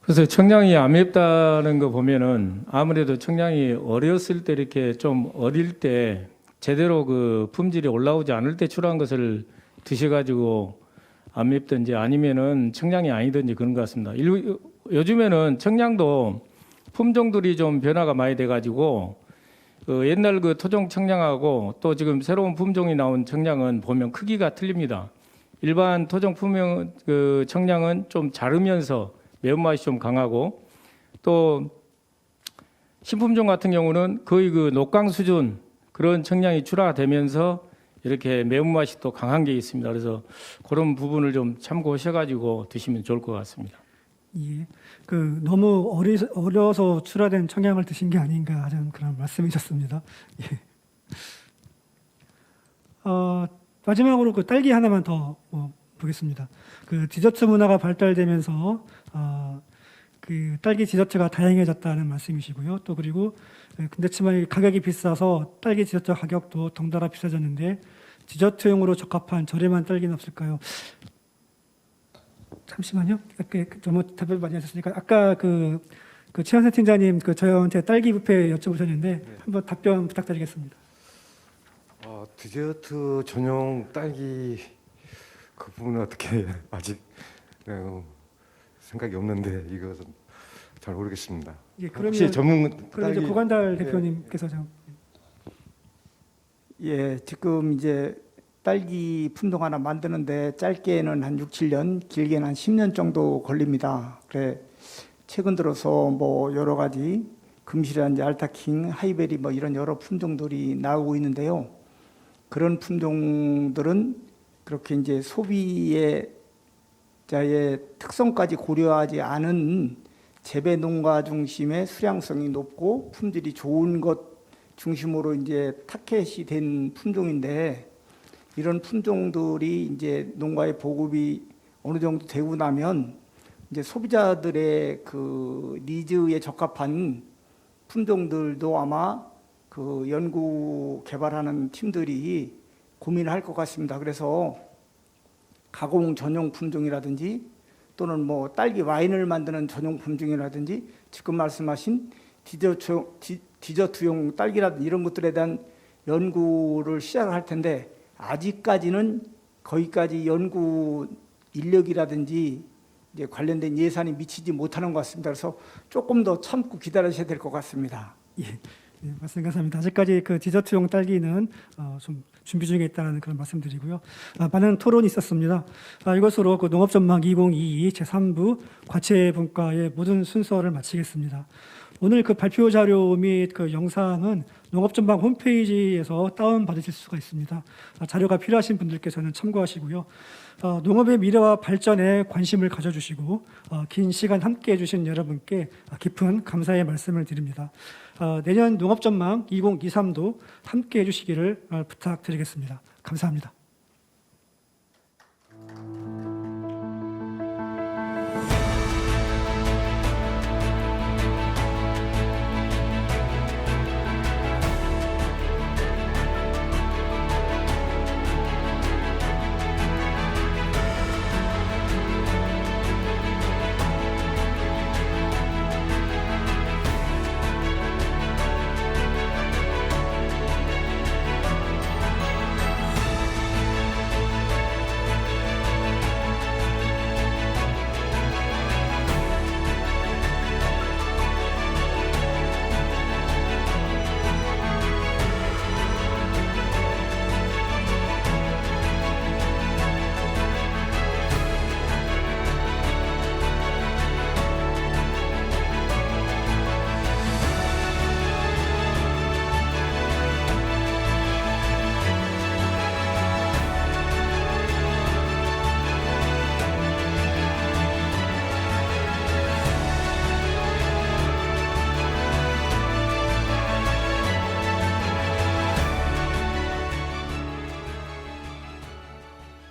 그래서 청량이 안 맵다는 거 보면은 아무래도 청량이 어렸을 때 이렇게 좀 어릴 때 제대로 그 품질이 올라오지 않을 때 출하한 것을 드셔가지고 안 맵든지 아니면은 청량이 아니든지 그런 것 같습니다. 요즘에는 청량도 품종들이 좀 변화가 많이 돼가지고 옛날 그 토종 청량하고 또 지금 새로운 품종이 나온 청량은 보면 크기가 틀립니다. 일반 토종 품종 그 청량은 좀 자르면서 매운맛이 좀 강하고 또 신품종 같은 경우는 거의 그 녹강 수준 그런 청량이 출하되면서 이렇게 매운맛이 또 강한 게 있습니다. 그래서 그런 부분을 좀 참고하셔가지고 드시면 좋을 것 같습니다. 예, 그 너무 어려서 출하된 청양을 드신 게 아닌가 하는 그런 말씀이셨습니다. 예. 마지막으로 그 딸기 하나만 더 보겠습니다. 그 디저트 문화가 발달되면서 그 딸기 디저트가 다양해졌다는 말씀이시고요. 또 그리고 그렇지만 가격이 비싸서 딸기 디저트 가격도 덩달아 비싸졌는데 디저트용으로 적합한 저렴한 딸기는 없을까요? 잠시만요. 너무 답변 많이 하셨으니까 아까 그 최현세 팀장님 저한테 딸기 뷔페 여쭤보셨는데 네. 한번 답변 부탁드리겠습니다. 디저트 전용 딸기 그 부분은 어떻게 아직 생각이 없는데 이것은 잘 모르겠습니다. 예, 그러면 혹시 전문 그럼 이제 고관달 대표님께서 좀 예, 지금 이제 딸기 품종 하나 만드는데 짧게는 한 6, 7년, 길게는 한 10년 정도 걸립니다. 그래 최근 들어서 뭐 여러 가지 금실한 알타킹, 하이베리 뭐 이런 여러 품종들이 나오고 있는데요. 그런 품종들은 그렇게 이제 소비자의 특성까지 고려하지 않은 재배 농가 중심의 수량성이 높고 품질이 좋은 것 중심으로 이제 타켓이 된 품종인데 이런 품종들이 이제 농가의 보급이 어느 정도 되고 나면 이제 소비자들의 그 니즈에 적합한 품종들도 아마 그 연구 개발하는 팀들이 고민을 할 것 같습니다. 그래서 가공 전용 품종이라든지 또는 뭐 딸기 와인을 만드는 전용 품종이라든지 지금 말씀하신 디저트용 딸기라든지 이런 것들에 대한 연구를 시작할 텐데 아직까지는 거기까지 연구 인력이라든지 이제 관련된 예산이 미치지 못하는 것 같습니다. 그래서 조금 더 참고 기다리셔야 될 것 같습니다. 예, 말씀 감사합니다. 아직까지 그 디저트용 딸기는 좀 준비 중에 있다는 그런 말씀드리고요. 많은 토론이 있었습니다. 이것으로 그 농업전망 2022 제3부 과체분과의 모든 순서를 마치겠습니다. 오늘 그 발표 자료 및 그 영상은 농업전방 홈페이지에서 다운받으실 수가 있습니다. 자료가 필요하신 분들께서는 참고하시고요. 농업의 미래와 발전에 관심을 가져주시고 긴 시간 함께해 주신 여러분께 깊은 감사의 말씀을 드립니다. 내년 농업전망 2023도 함께해 주시기를 부탁드리겠습니다. 감사합니다.